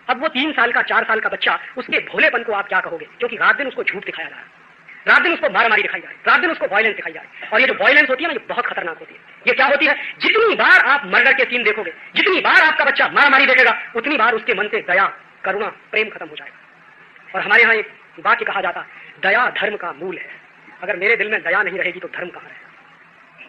अब वो 3 साल का 4 साल का बच्चा, उसके भोलेपन को आप क्या कहोगे? क्योंकि रात दिन उसको झूठ दिखाया जा रहा है, रात दिन उसको मारामारी दिखाई जा रही है, रात दिन उसको वायलेंस दिखाई जा रही है। और ये जो वायलेंस होती है ना, ये बहुत खतरनाक होती है। ये क्या होती है? जितनी बार आप मर्डर के सीन देखोगे, जितनी बार आपका बच्चा मारामारी देखेगा, उतनी बार उसके मन से दया, करुणा, प्रेम खत्म हो जाएगा। और हमारे यहाँ एक वाक्य कहा जाता, दया धर्म का मूल है। अगर मेरे दिल में दया नहीं रहेगी तो धर्म कहाँ रहेगा?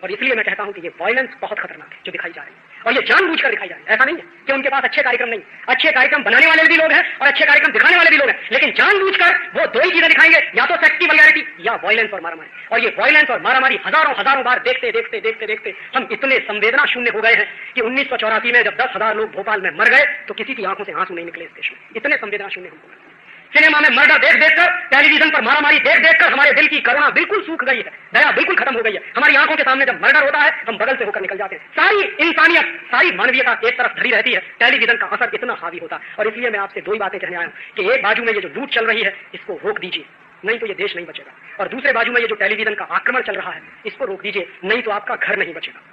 और इसलिए मैं कहता हूं कि ये वायलेंस बहुत खतरनाक है जो दिखाई जा रही है, और ये जानबूझकर दिखाई जा रही है। ऐसा नहीं है कि उनके पास अच्छे कार्यक्रम नहीं, अच्छे कार्यक्रम बनाने वाले भी लोग हैं और अच्छे कार्यक्रम दिखाने वाले भी लोग हैं, लेकिन जानबूझकर वो दो ही चीजें दिखाएंगे, या तो सेक्स की वल्गैरिटी या वायलेंस और मारामारी। और ये वायलेंस और मारामारी हजारों बार देखते देखते देखते देखते हम इतने संवेदना शून्य हो गए हैं कि 1984 में जब 10,000 लोग भोपाल में मर गए तो किसी की आंखों से आंसू नहीं निकले इस देश में। इतने संवेदना शून्य हम हो गए। सिनेमा में मर्डर देख देखकर, टेलीविजन पर मारामारी देख देखकर हमारे दिल की करुणा बिल्कुल सूख गई है, दया बिल्कुल खत्म हो गई है। हमारी आंखों के सामने जब मर्डर होता है हम बगल से होकर निकल जाते हैं। सारी इंसानियत, सारी मानवीयता एक तरफ धरी रहती है, टेलीविजन का असर इतना हावी होता है। और इसलिए मैं आपसे दो ही बातें कहने आया हूं कि एक बाजू में ये जो लूट चल रही है इसको रोक दीजिए, नहीं तो ये देश नहीं बचेगा, और दूसरे बाजू में ये जो टेलीविजन का आक्रमण चल रहा है इसको रोक दीजिए, नहीं तो आपका घर नहीं बचेगा।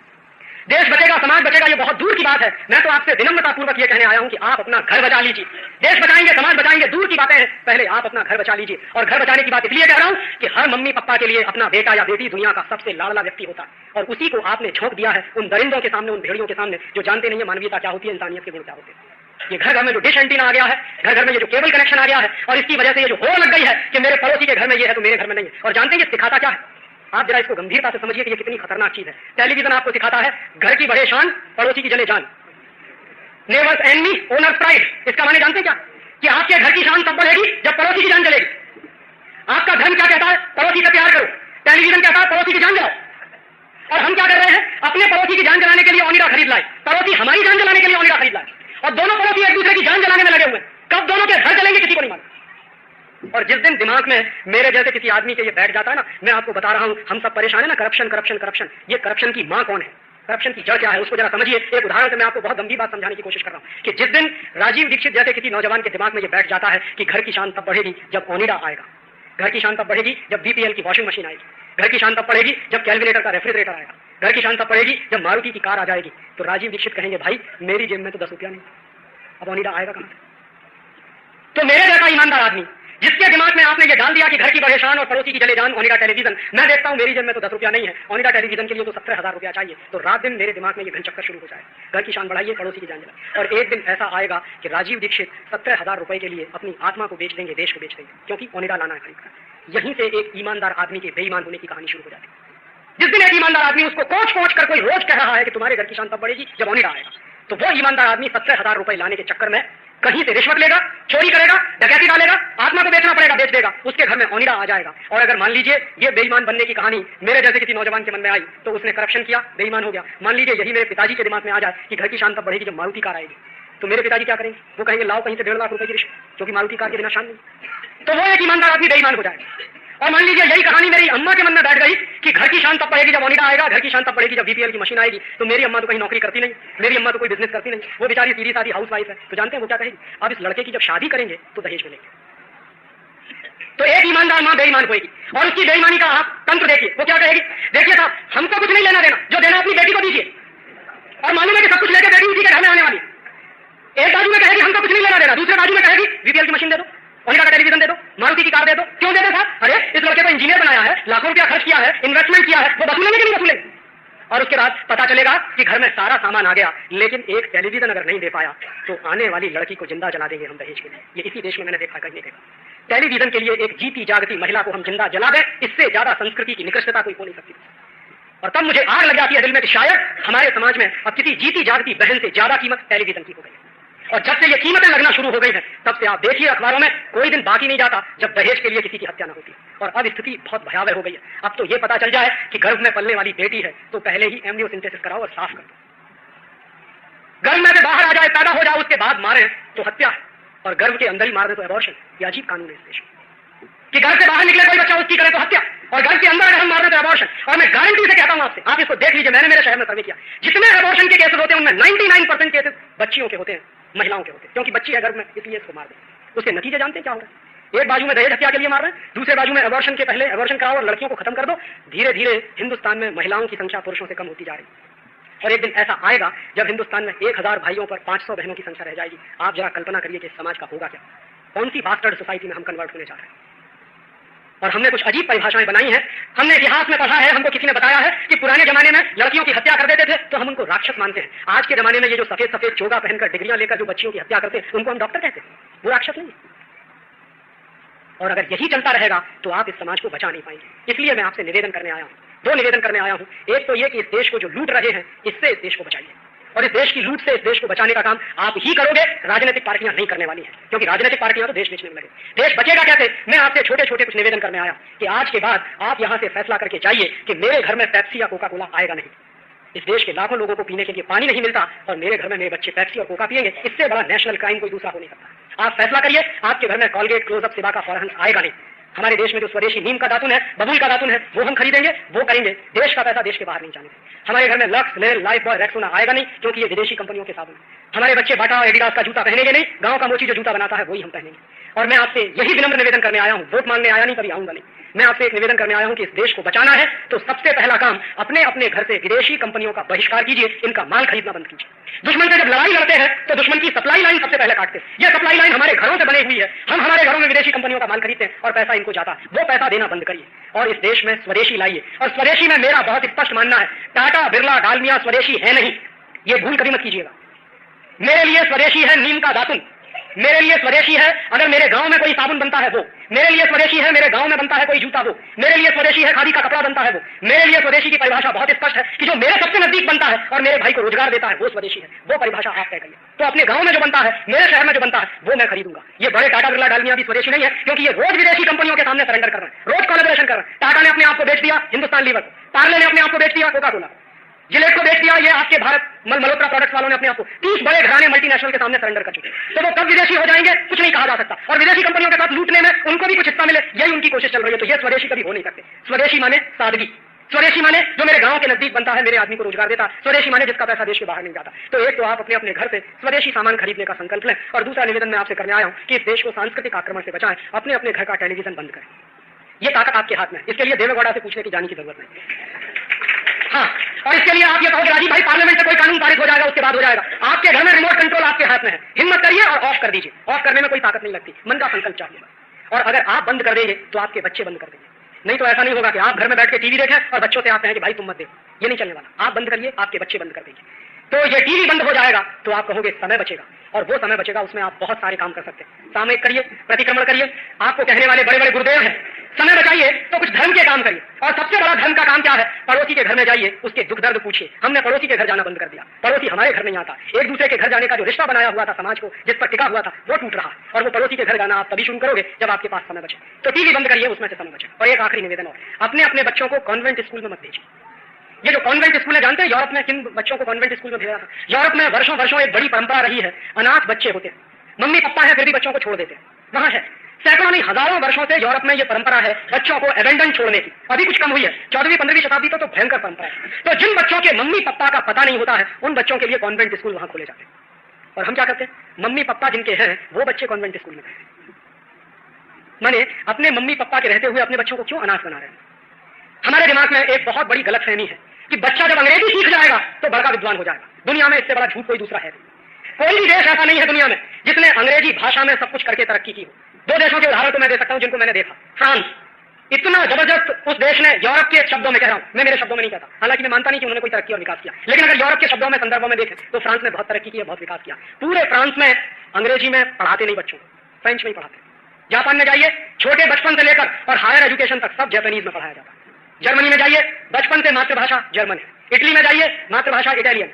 देश बचेगा, समाज बचेगा, ये बहुत दूर की बात है। मैं तो आपसे विनम्रतापूर्वक ये कहने आया हूं कि आप अपना घर बचा लीजिए। देश बचाएंगे, समाज बचाएंगे, दूर की बातें हैं, पहले आप अपना घर बचा लीजिए। और घर बचाने की बात इसलिए कह रहा हूं कि हर मम्मी पापा के लिए अपना बेटा या बेटी दुनिया का सबसे लाडला व्यक्ति होता है, और उसी को आपने झोंक दिया है उन दरिंदों के सामने, उन भेड़ियों के सामने जो जानते नहीं है मानवीयता क्या होती है, इंसानियत के गुण क्या होते हैं। ये घर घर में जो डिश एंटीना आ गया है, घर घर में ये जो केबल कनेक्शन आ गया है, और इसकी वजह से ये जो होड़ लग गई है कि मेरे पड़ोसी के घर में ये है तो मेरे घर में नहीं है। और जानते हैं ये सिखाता क्या है? आप जरा इसको गंभीरता से समझिए कि ये कितनी खतरनाक चीज है। टेलीविजन आपको सिखाता है घर की बढ़े शान, पड़ोसी की जले जान, नेबर्स एनमी ओनर्स प्राइड। इसका माने जानते हैं क्या? कि आपके घर की शान तब बढ़ेगी जब पड़ोसी की जान जलेगी। आपका धर्म क्या कहता है? पड़ोसी से प्यार करो। टेलीविजन कहता है पड़ोसी की जान जलाओ। और हम क्या कर रहे हैं? अपने पड़ोसी की जान जलाने के लिए ओनिडा खरीद लाए, पड़ोसी हमारी जान जलाने के लिए ओनिडा खरीद लाए, और दोनों पड़ोसी एक दूसरे की जान जलाने में लगे हुए। कब दोनों के घर जलेंगे किसी को नहीं मालूम। और जिस दिन दिमाग में मेरे जैसे किसी आदमी के ये बैठ जाता है ना, मैं आपको बता रहा हूं, हम सब परेशान है ना, करप्शन करप्शन करप्शन। ये करप्शन की मां कौन है? करप्शन की जड़ क्या है उसको जरा समझिए। एक उदाहरण से मैं आपको बहुत गंभीर बात समझाने की कोशिश कर रहा हूं कि जिस दिन राजीव दीक्षित जैसे किसी नौजवान के दिमाग में ये बैठ जाता है कि घर की शान तब बढ़ेगी जब ओनिडा आएगा, घर की शान तब बढ़ेगी जब बीपीएल की वॉशिंग मशीन आएगी, घर की शान तब पड़ेगी जब कैलकुलेटर का रेफ्रिजरेटर आएगा, घर की शान तब पड़ेगी जब मारुति की कार आ जाएगी, तो राजीव दीक्षित कहेंगे भाई मेरी जेब में तो 10 रुपया नहीं, अब ओनिडा आएगा कहां से? तो मेरे जैसा ईमानदार आदमी जिसके दिमाग में आपने ये डाल दिया कि घर की बढ़े शान और पड़ोसी की जले जान, ओनिडा टेलीविजन, मैं देखता हूं मेरी जेब में तो 10 रुपया नहीं है, ओनिडा टेलीविजन के लिए तो 17,000 रुपया चाहिए, तो रात दिन मेरे दिमाग में ये घन चक्कर शुरू हो जाए, घर की शान बढ़ाइए, पड़ोसी की जान जलाइए। और एक दिन ऐसा आएगा कि राजीव दीक्षित 17,000 रुपए के लिए अपनी आत्मा को बेच देंगे, देश को बेच देंगे, क्योंकि ओनिडा लाना है खरीदकर। यहीं से एक ईमानदार आदमी के बेईमान होने की कहानी शुरू हो जाती है। जिस दिन एक ईमानदार आदमी उसको कोच कोच कर कोई रोज कह रहा है कि तुम्हारे घर की शान तब बढ़ेगी जब ओनिडा आएगा, तो वो ईमानदार आदमी 17,000 रुपए लाने के चक्कर में कहीं से रिश्वत लेगा, चोरी करेगा, डकैती डालेगा, आत्मा को बेचना पड़ेगा, बेच देगा, उसके घर में ओनिडा आ जाएगा। और अगर मान लीजिए ये बेईमान बनने की कहानी मेरे जैसे किसी नौजवान के मन में आई तो उसने करप्शन किया, बेईमान हो गया। मान लीजिए यही मेरे पिताजी के दिमाग में आ जाए कि घर की शान तब बढ़ेगी जब मारुति कार आएगी, तो मेरे पिताजी क्या करेंगे? वो कहेंगे लाओ कहीं से 1.5 लाख रुपए की रिश्वत, क्योंकि मारुति कार के बिना शान नहीं। तो वो एक ईमानदार आदमी बेईमान हो जाएगा। और मान लीजिए यही कहानी मेरी अम्मा के मन में बैठ गई कि घर की शान तब पड़ेगी जब ओनिडा आएगा, घर की शान तब पड़ेगी जब बीपीएल की मशीन आएगी, तो मेरी अम्मा तो कहीं नौकरी करती नहीं, मेरी अम्मा तो कोई बिजनेस करती नहीं, वो बेचारी सीधी सादी हाउस वाइफ है। तो जानते हैं वो क्या कहेगी? अब इस लड़के की जब शादी करेंगे तो दहेज मिलेगा। तो एक ईमानदार मां बेईमान होगी, और उसकी बेईमानी का आप तंत्र देखिए, वो क्या कहेगी? देखिए साहब हमको कुछ नहीं लेना देना, जो देना अपनी बेटी को दीजिए, और मालूम है कि सब कुछ लेकर बेटी उसी के घर में आने वाली। एक बाजू में कहेगी हमको कुछ नहीं लेना देना, दूसरे बाजू में कहेगी बीपीएल की मशीन दे दो, ओनिडा का टेलीविजन दे दो, मारुति की कार दे दो। क्यों दे दो साहब? अरे इस लड़के को इंजीनियर बनाया है, लाखों रुपया खर्च किया है, इन्वेस्टमेंट किया है, वो वसूलेंगे कि नहीं वसूलेंगे? और उसके बाद पता चलेगा कि घर में सारा सामान आ गया, लेकिन एक टेलीविजन अगर नहीं दे पाया तो आने वाली लड़की को जिंदा जला देंगे हम दहेज के लिए। ये इसी देश में मैंने देखा, कहीं नहीं देखा। टेलीविजन के लिए एक जीती जागती महिला को हम जिंदा जला दें, इससे ज्यादा संस्कृति की निकृष्टता कोई हो नहीं सकती। और तब मुझे आग लग जाती है दिल में कि शायद हमारे समाज में अब किसी जीती जागती बहन से ज्यादा कीमत टेलीविजन की हो गई। और जब से ये कीमतें लगना शुरू हो गई हैं तब से आप देखिए अखबारों में कोई दिन बाकी नहीं जाता जब दहेज के लिए किसी की हत्या न होती। और अब स्थिति बहुत भयावह हो गई है। अब तो ये पता चल जाए कि गर्भ में पलने वाली बेटी है तो पहले ही एम्नियोसिंथेसिस कराओ और साफ कर दो। गर्भ में से बाहर आ जाए, पैदा हो जाए, उसके बाद मारे तो हत्या है, और गर्भ के अंदर ही मार दे तो एबॉर्शन। ये अजीब कानून है इस देश में कि घर से बाहर निकले कोई बच्चा उसकी करे तो हत्या, और घर के अंदर अगर हम मार दे तो एबॉर्शन। और मैं गारंटी से कहता हूं आपसे, आप इसको देख लीजिए, मैंने मेरे शहर में सर्वे किया, जितने एबॉर्शन के केसेस होते हैं उनमें 99% केसेस बच्चियों के होते हैं, महिलाओं के होते हैं, क्योंकि बच्ची है गर्भ में इसलिए इसको मार दे। उसके नतीजे जानते हैं क्या हो रहा है? एक बाजू में दहेज हत्या के लिए मार रहे हैं, दूसरे बाजू में एबॉर्शन के पहले एबॉर्शन कराओ और लड़कियों को खत्म कर दो। धीरे धीरे हिंदुस्तान में महिलाओं की संख्या पुरुषों से कम होती जा रही है। और एक दिन ऐसा आएगा जब हिंदुस्तान में 1000 भाइयों पर 500 बहनों की संख्या रह जाएगी। आप जरा कल्पना करिए कि इस समाज का होगा क्या, कौन सी बास्टर्ड सोसाइटी में हम कन्वर्ट होने जा रहे हैं। और हमने कुछ अजीब परिभाषाएं बनाई हैं, हमने इतिहास में पढ़ा है, हमको किसी ने बताया है कि पुराने जमाने में लड़कियों की हत्या कर देते थे तो हम उनको राक्षस मानते हैं। आज के जमाने में ये जो सफेद सफेद चोगा पहनकर डिग्रियां लेकर जो बच्चियों की हत्या करते हैं उनको हम डॉक्टर कहते हैं, वो राक्षस नहीं है। और अगर यही चलता रहेगा तो आप इस समाज को बचा नहीं पाएंगे। इसलिए मैं आपसे निवेदन करने आया हूं, 2 निवेदन करने आया हूं। एक तो ये कि इस देश को जो लूट रहे हैं इससे इस देश को बचाइए, और इस देश की लूट से इस देश को बचाने का काम आप ही करोगे, राजनीतिक पार्टियां नहीं करने वाली हैं, क्योंकि राजनीतिक पार्टियां तो देश बेचने में लगे। देश बचेगा कैसे? मैं आपसे छोटे छोटे कुछ निवेदन करने आया कि आज के बाद आप यहां से फैसला करके जाइए कि मेरे घर में पेप्सी या कोका कोला आएगा नहीं। इस देश के लाखों लोगों को पीने के लिए पानी नहीं मिलता और मेरे घर में मेरे बच्चे पेप्सी और कोका पिएंगे, इससे बड़ा नेशनल क्राइम कोई दूसरा हो नहीं सकता। आप फैसला करिए, आपके घर में कॉलगेट, क्लोजअप, सिबा का फौरन आएगा नहीं। हमारे देश में जो स्वदेशी नीम का दातुन है, बबूल का दातुन है, वो हम खरीदेंगे, वो करेंगे। देश का पैसा देश के बाहर नहीं जाने। हमारे घर में लक्स, लेल, लाइफ बॉय, रेक्सोना आएगा नहीं, क्योंकि ये विदेशी कंपनियों के साबुन। हमारे बच्चे बाटा और एडिडास का जूता पहनेंगे नहीं, गांव का मोची जो जूता बनाता है वही हम पहनेंगे। और मैं आपसे यही विनम्र निवेदन करने आया हूं, वोट मांगने आया नहीं, कभी आऊंगा नहीं। मैं आपसे एक निवेदन करने आया हूं कि इस देश को बचाना है तो सबसे पहला काम अपने अपने घर से विदेशी कंपनियों का बहिष्कार कीजिए, इनका माल खरीदना बंद कीजिए। दुश्मन से जब लड़ाई लड़ते हैं तो दुश्मन की सप्लाई लाइन सबसे पहले काटते हैं। यह सप्लाई लाइन हमारे घरों से बनी हुई है, हम हमारे घरों में विदेशी कंपनियों का माल खरीदते हैं और पैसा इनको जाता है, वो पैसा देना बंद करिए और इस देश में स्वदेशी लाइए। और स्वदेशी में मेरा बहुत स्पष्ट मानना है, टाटा, बिरला, डालमिया स्वदेशी है नहीं, ये भूल कभी मत कीजिएगा। मेरे लिए स्वदेशी है नीम का दातुन, मेरे लिए स्वदेशी है अगर मेरे गांव में कोई साबुन बनता है वो, मेरे लिए स्वदेशी है मेरे गांव में बनता है कोई जूता वो, मेरे लिए स्वदेशी है खादी का कपड़ा बनता है वो। मेरे लिए स्वदेशी की परिभाषा बहुत स्पष्ट है कि जो मेरे सबसे नजदीक बनता है और मेरे भाई को रोजगार देता है वो स्वदेशी है। वो परिभाषा आप तय करिए। तो अपने गांव में जो बनता है, मेरे शहर में जो बनता है वो मैं खरीदूंगा। ये बड़े टाटा, बिरला, डालमिया भी स्वदेशी नहीं है, क्योंकि ये रोज विदेशी कंपनियों के सामने सरेंडर कर रहे हैं, रोज कोलैबोरेशन कर रहे हैं। टाटा ने अपने आप को बेच दिया हिंदुस्तान लीवर को, पार्ले ने अपने आप को बेच दिया कोका कोला, जिलेट को बेच दिया, ये आपके भारत मल्होत्रा प्रोडक्ट्स वालों ने अपने आप को 30 बड़े घराने मल्टीनेशनल के सामने सरेंडर कर चुके। तो वो कब विदेशी हो जाएंगे कुछ नहीं कहा जा सकता, और विदेशी कंपनियों के साथ लूटने में उनको भी कुछ हिस्सा मिले, यही उनकी कोशिश चल रही है। तो ये स्वदेशी कभी हो नहीं सकते। स्वदेशी माने सादगी, स्वदेशी माने जो मेरे गांव के नजदीक बनता है, मेरे आदमी को रोजगार देता, स्वदेशी माने जिसका पैसा देश के बाहर नहीं जाता। तो एक तो आप अपने अपने घर से स्वदेशी सामान खरीदने का संकल्प लें, और दूसरा निवेदन मैं आपसे करने आया हूं कि इस देश को सांस्कृतिक आक्रमण से बचाएं, अपने अपने घर का टेलीविजन बंद करें। ये ताकत आपके हाथ में है, इसके लिए देवेगौड़ा से पूछने की जाने की जरूरत नहीं। हाँ, और इसके लिए आप ये कहोगे राजीव भाई पार्लियामेंट से कोई कानून पारित हो जाएगा उसके बाद हो जाएगा। आपके घर में रिमोट कंट्रोल आपके हाथ में है, हिम्मत करिए और ऑफ कर दीजिए। ऑफ करने में कोई ताकत नहीं लगती, मन का संकल्प चाहिए। और अगर आप बंद कर देंगे तो आपके बच्चे बंद कर देंगे। नहीं तो ऐसा नहीं होगा कि आप घर में बैठ के टीवी देखें और बच्चों से आप कहें कि भाई तुम मत देखो, ये नहीं चलने वाला। आप बंद करिए, आपके बच्चे बंद कर देंगे। तो ये टीवी बंद हो जाएगा तो आप कहोगे समय बचेगा, और वो समय बचेगा उसमें आप बहुत सारे काम कर सकते हैं। सामयिक करिए, प्रतिक्रमण करिए, आपको कहने वाले बड़े बड़े गुरुदेव हैं, समय बचाइए तो कुछ धर्म के काम करिए। और सबसे बड़ा धर्म का काम क्या है? पड़ोसी के घर में जाइए, उसके दुख दर्द पूछिए। हमने पड़ोसी के घर जाना बंद कर दिया, पड़ोसी हमारे घर नहीं आता। एक दूसरे के घर जाने का जो रिश्ता बनाया हुआ था समाज को, जिस पर टिका हुआ था, वो टूट रहा। और वो पड़ोसी के घर जाना आप तभी शुरू करोगे जब आपके पास समय बचे। तो टीवी बंद करिए, उसमें से समय बचे। और एक आखिरी निवेदन और, अपने अपने बच्चों को कॉन्वेंट स्कूल में मत भेजिए। ये जो कॉन्वेंट स्कूल है, जानते हैं यूरोप में किन बच्चों को कॉन्वेंट स्कूल में भेजा था? यूरोप में वर्षों वर्षों एक बड़ी परंपरा रही है, अनाथ बच्चे होते हैं, मम्मी पापा है फिर भी बच्चों को छोड़ देते हैं। वहां है सैकड़ों नहीं हजारों वर्षों से यूरोप में ये परंपरा है बच्चों को एबेंडन छोड़ने की। अभी कुछ कम हुई है, 14वीं-15वीं शताब्दी तो भयंकर परंपरा है। तो जिन बच्चों के मम्मी पापा का पता नहीं होता है उन बच्चों के लिए कॉन्वेंट स्कूल वहां खोले जाते हैं। और हम क्या करते हैं? मम्मी पापा जिनके हैं वो बच्चे कॉन्वेंट स्कूल में हैं। माने अपने मम्मी पापा के रहते हुए अपने बच्चों को क्यों अनाथ बना रहे हैं? हमारे दिमाग में एक बहुत बड़ी गलतफहमी है कि बच्चा जब अंग्रेजी सीख जाएगा तो बड़ा विद्वान हो जाएगा। दुनिया में इससे बड़ा झूठ कोई दूसरा है नहीं। कोई भी देश ऐसा नहीं है दुनिया में जिसने अंग्रेजी भाषा में सब कुछ करके तरक्की की हो। 2 देशों के उदाहरण तो मैं दे सकता हूं जिनको मैंने देखा। फ्रांस, इतना जबरदस्त उस देश ने, यूरोप के शब्दों में कह रहा हूं, मैं मेरे शब्दों में नहीं कहता, हालांकि मैं मानता नहीं कि उन्होंने कोई तरक्की और विकास किया, लेकिन अगर यूरोप के शब्दों में, संदर्भों में देखें तो फ्रांस ने बहुत तरक्की की है, बहुत विकास किया। पूरे फ्रांस में अंग्रेजी में पढ़ाते नहीं बच्चों, फ्रेंच में ही पढ़ाते। जापान में जाइए, छोटे बचपन से लेकर और हायर एजुकेशन तक सब जापानीज में पढ़ाया जाता है। जर्मनी में जाइए, बचपन से मातृभाषा जर्मन है। इटली में जाइए, मातृभाषा इटालियन।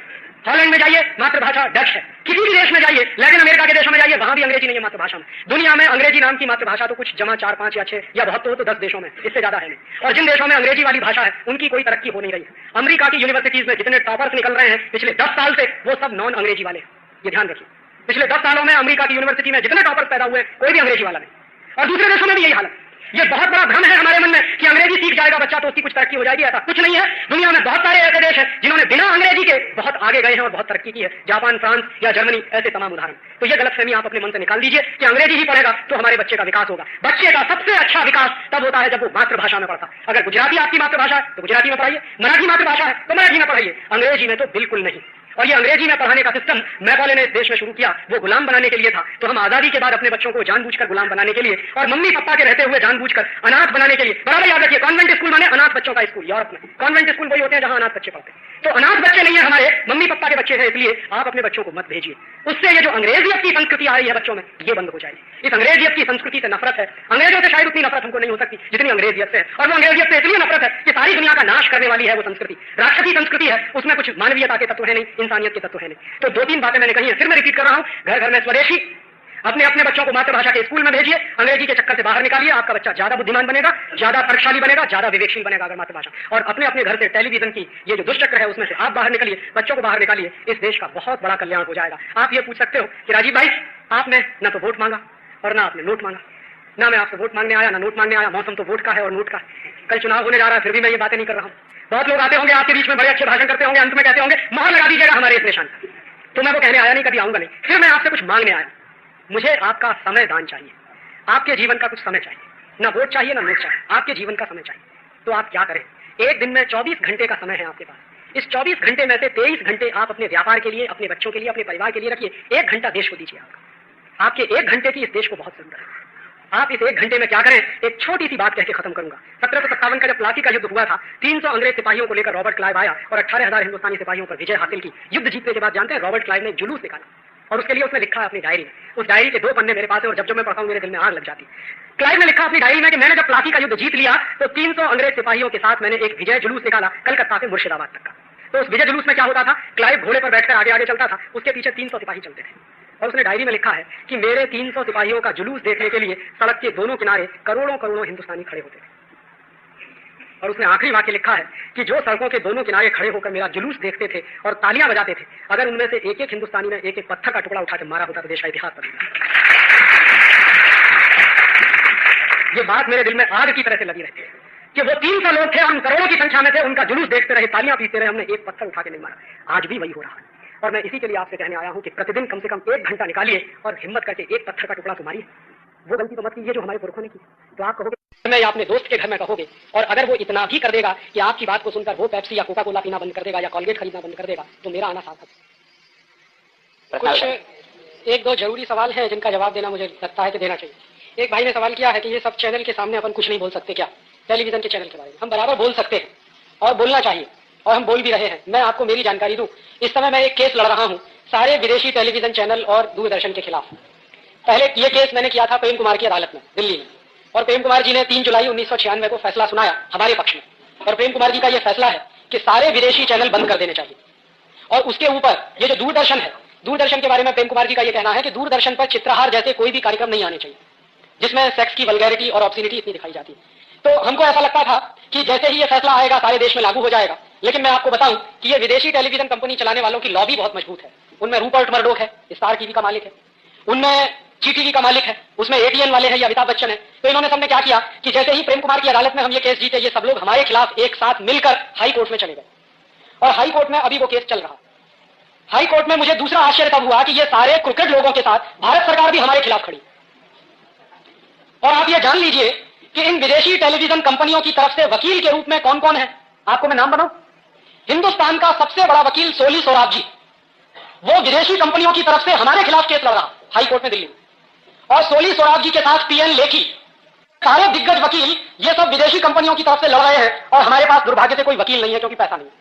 हॉलैंड में जाइए, मातृभाषा डच है। किसी भी देश में जाइए, लैटिन अमेरिका के देशों में जाइए, वहां भी अंग्रेजी नहीं है मातृभाषा में। दुनिया में अंग्रेजी नाम की मातृभाषा तो कुछ जमा 4, 5 या 6 या बहुत तो 10 देशों में, इससे ज्यादा है नहीं। और जिन देशों में अंग्रेजी वाली भाषा है उनकी कोई तरक्की हो नहीं रही है। अमेरिका की यूनिवर्सिटीज में जितने टॉपर्स निकल रहे हैं पिछले 10 साल से, वो सब नॉन अंग्रेजी वाले हैं, ये ध्यान रखिए। पिछले 10 सालों में अमेरिका की यूनिवर्सिटी में जितने टॉपर्स पैदा हुए कोई भी अंग्रेजी वाला नहीं। और दूसरे देशों में भी यही हालत। ये बहुत बड़ा भ्रम है हमारे मन में कि अंग्रेजी सीख जाएगा बच्चा तो उसकी कुछ तरक्की हो जाएगी। ऐसा कुछ नहीं है। दुनिया में बहुत सारे ऐसे देश हैं जिन्होंने बिना अंग्रेजी के बहुत आगे गए हैं और बहुत तरक्की की है। जापान, फ्रांस या जर्मनी, ऐसे तमाम उदाहरण। तो ये गलतफहमी आप अपने मन से निकाल दीजिए कि अंग्रेजी ही पढ़ेगा तो हमारे बच्चे का विकास होगा। बच्चे का सबसे अच्छा विकास तब होता है जब वो मातृभाषा में पढ़ता। अगर गुजराती आपकी मातृभाषा है तो गुजराती में पढ़ाइए, मराठी मातृभाषा है तो मराठी में पढ़ाइए, अंग्रेजी में तो बिल्कुल नहीं। और ये अंग्रेजी में पढ़ाने का सिस्टम मैकॉले ने इस देश में शुरू किया, वो गुलाम बनाने के लिए था। तो हम आजादी के बाद अपने बच्चों को जानबूझकर गुलाम बनाने के लिए और मम्मी पापा के रहते हुए जानबूझकर अनाथ बनाने के लिए, बराबर याद रखिए, कॉन्वेंट स्कूल माने अनाथ बच्चों का स्कूल। यूरोप में कॉन्वेंट स्कूल वही होते हैं जहां अनाथ बच्चे पढ़ते हैं। तो अनाथ बच्चे नहीं है हमारे, मम्मी पापा के बच्चे हैं, इसलिए आप अपने बच्चों को मत भेजिए। उससे ये जो अंग्रेजियत की संस्कृति आ रही है बच्चों में, ये बंद हो जाएगी। इस अंग्रेजियत की संस्कृति से नफरत है। अंग्रेजों से शायद उतनी नफरत हमको नहीं हो सकती जितनी अंग्रेजियत से है। और वो अंग्रेजियत से इसलिए नफरत है कि सारी दुनिया का नाश करने वाली है वो संस्कृति। राक्षसी संस्कृति है, उसमें कुछ मानवीयता के तत्व है नहीं, इंसानियत के तत्व है नहीं। तो दो तीन बातें मैंने कही है, फिर मैं रिपीट कर रहा हूं। घर घर में स्वदेशी, अपने अपने बच्चों को मातृभाषा के स्कूल में भेजिए, अंग्रेजी के चक्कर से बाहर निकालिए। आपका बच्चा ज्यादा बुद्धिमान बनेगा, ज्यादा तर्कशाली बनेगा, ज्यादा विवेकशील बनेगा अगर मातृभाषा। और अपने अपने घर से टेलीविजन की ये जो दुष्चक्र है उसमें से आप बाहर निकलिए, बच्चों को बाहर निकालिए, इस देश का बहुत बड़ा कल्याण हो जाएगा। आप ये पूछ सकते हो कि राजीव भाई, आपने न तो वोट मांगा और ना आपने नोट मांगा। ना मैं आपसे वोट मांगने आया ना नोट मांगने आया, मौसम तो वोट का है और नोट का है। कल चुनाव होने जा रहा है, फिर भी मैं ये बातें नहीं कर रहा हूं। बहुत लोग आते होंगे आपके बीच में, बड़े अच्छे भाषण करते होंगे, अंत में कहते होंगे मोहर लगा दीजिएगा हमारे इस निशान। तो मैं वो कहने आया नहीं, कभी आऊंगा नहीं। फिर मैं आपसे कुछ मांगने आया, मुझे आपका समय दान चाहिए, आपके जीवन का कुछ समय चाहिए। ना वोट चाहिए ना नोट चाहिए, आपके जीवन का समय चाहिए। तो आप क्या करें? एक दिन में 24 घंटे का समय है आपके पास। इस 24 घंटे में से 23 घंटे आप अपने व्यापार के लिए, अपने बच्चों के लिए, अपने परिवार के लिए रखिए। 1 घंटा देश को दीजिए। आपके 1 घंटे की इस देश को बहुत जरूरत है। आप इस 1 घंटे में क्या करें? एक छोटी सी बात कह के खत्म करूंगा। 1757 का जब प्लासी का युद्ध हुआ था, 300 अंग्रेज सिपाहियों को लेकर रॉबर्ट क्लाइव आया और 18,000 हिंदुस्तानी सिपाहियों पर विजय हासिल की। युद्ध जीतने के बाद जानते हैं रॉबर्ट क्लाइव ने जुलूस निकाला और उसके लिए उसने लिखा अपनी डायरी में। उस डायरी के 2 पन्ने मेरे पास है और जब मैं पढ़ता हूं मेरे दिल में आग लग जाती है। क्लाइव ने लिखा अपनी डायरी में कि मैंने जब प्लासी का युद्ध जीत लिया तो 300 अंग्रेज सिपाहियों के साथ मैंने एक विजय जुलूस निकाला, कलकत्ता से मुर्शिदाबाद तक का। तो उस विजय जुलूस में क्या होता था? क्लाइव घोड़े पर बैठकर आगे आगे चलता था, उसके पीछे 300 सिपाही चलते थे। और उसने डायरी में लिखा है कि मेरे 300 सिपाहियों का जुलूस देखने के लिए सड़क के दोनों किनारे करोड़ों करोड़ों हिंदुस्तानी खड़े होते थे। और उसने आखिरी वाक्य लिखा है कि जो सड़कों के दोनों किनारे खड़े होकर मेरा जुलूस देखते थे और तालियां बजाते थे, अगर उनमें से एक एक हिंदुस्तानी ने एक एक पत्थर का टुकड़ा उठा के मारा होता तो देश का इतिहास बदल जाता। ये बात मेरे दिल में आग की तरह से लगी रहती है कि वो 300 लोग थे, हम करोड़ों की संख्या में थे, उनका जुलूस देखते रहे, तालियां पीते रहे, हमने एक पत्थर उठा के नहीं मारा। आज भी वही हो रहा है। और मैं इसी के लिए आपसे कहने आया हूं कि प्रतिदिन कम से कम 1 घंटा निकालिए और हिम्मत करके एक पत्थर का टुकड़ा तो मारिए। वो गलती तो मत कीजिए जो हमारे पुरखों ने की। तो आप कहोगे मैं अपने दोस्त के घर में कहोगे, और अगर वो इतना भी कर देगा कि आपकी बात को सुनकर वो पेप्सी या कोका कोला पीना बंद कर देगा या कॉलगेट खरीदना बंद कर देगा, तो मेरा आना सार्थक। कुछ 1-2 जरूरी सवाल हैं जिनका जवाब देना मुझे लगता है कि देना चाहिए। एक भाई ने सवाल किया है कि ये सब चैनल के सामने अपन कुछ नहीं बोल सकते क्या? टेलीविजन के चैनल के बारे में हम बराबर बोल सकते हैं और बोलना चाहिए, और हम बोल भी रहे हैं। मैं आपको मेरी जानकारी दूं, इस समय मैं एक केस लड़ रहा हूं सारे विदेशी टेलीविजन चैनल और दूरदर्शन के खिलाफ। पहले ये केस मैंने किया था प्रेम कुमार की अदालत में दिल्ली में, और प्रेम कुमार जी ने 3 जुलाई 1996 को फैसला सुनाया हमारे पक्ष में। और प्रेम कुमार जी का यह फैसला है कि सारे विदेशी चैनल बंद कर देने चाहिए। और उसके ऊपर ये जो दूरदर्शन है, दूरदर्शन के बारे में प्रेम कुमार जी का यह कहना है कि दूरदर्शन पर चित्रहार जैसे कोई भी कार्यक्रम नहीं आने चाहिए जिसमें सेक्स की वल्गैरिटी और ऑब्सिनिटी इतनी दिखाई जाती है। तो हमको ऐसा लगता था कि जैसे ही ये फैसला आएगा सारे देश में लागू हो जाएगा। लेकिन मैं आपको बताऊं कि ये विदेशी टेलीविजन कंपनी चलाने वालों की लॉबी बहुत मजबूत है। उनमें रूपर्ट मर्डोक है, स्टार टीवी का मालिक है, उनमें जी टीवी का मालिक है, उसमें एटीएन वाले हैं या अमिताभ बच्चन है। तो इन्होंने सबने क्या किया कि जैसे ही प्रेम कुमार की अदालत में हम ये केस जीते, ये सब लोग हमारे खिलाफ एक साथ मिलकर हाई कोर्ट में चले गए। और हाई कोर्ट में अभी वो केस चल रहा। हाई कोर्ट में मुझे दूसरा आश्चर्य तब हुआ कि ये सारे क्रिकेट लोगों के साथ भारत सरकार भी हमारे खिलाफ खड़ी। और आप ये जान लीजिए कि इन विदेशी टेलीविजन कंपनियों की तरफ से वकील के रूप में कौन कौन है, आपको मैं नाम बताऊं। हिंदुस्तान का सबसे बड़ा वकील सोली सोराब जी, वो विदेशी कंपनियों की तरफ से हमारे खिलाफ केस लड़ रहा हाई कोर्ट में दिल्ली में। और सोली सोराब जी के साथ पीएन लेखी, सारे दिग्गज वकील ये सब विदेशी कंपनियों की तरफ से लड़ रहे हैं। और हमारे पास दुर्भाग्य से कोई वकील नहीं है क्योंकि पैसा नहीं है,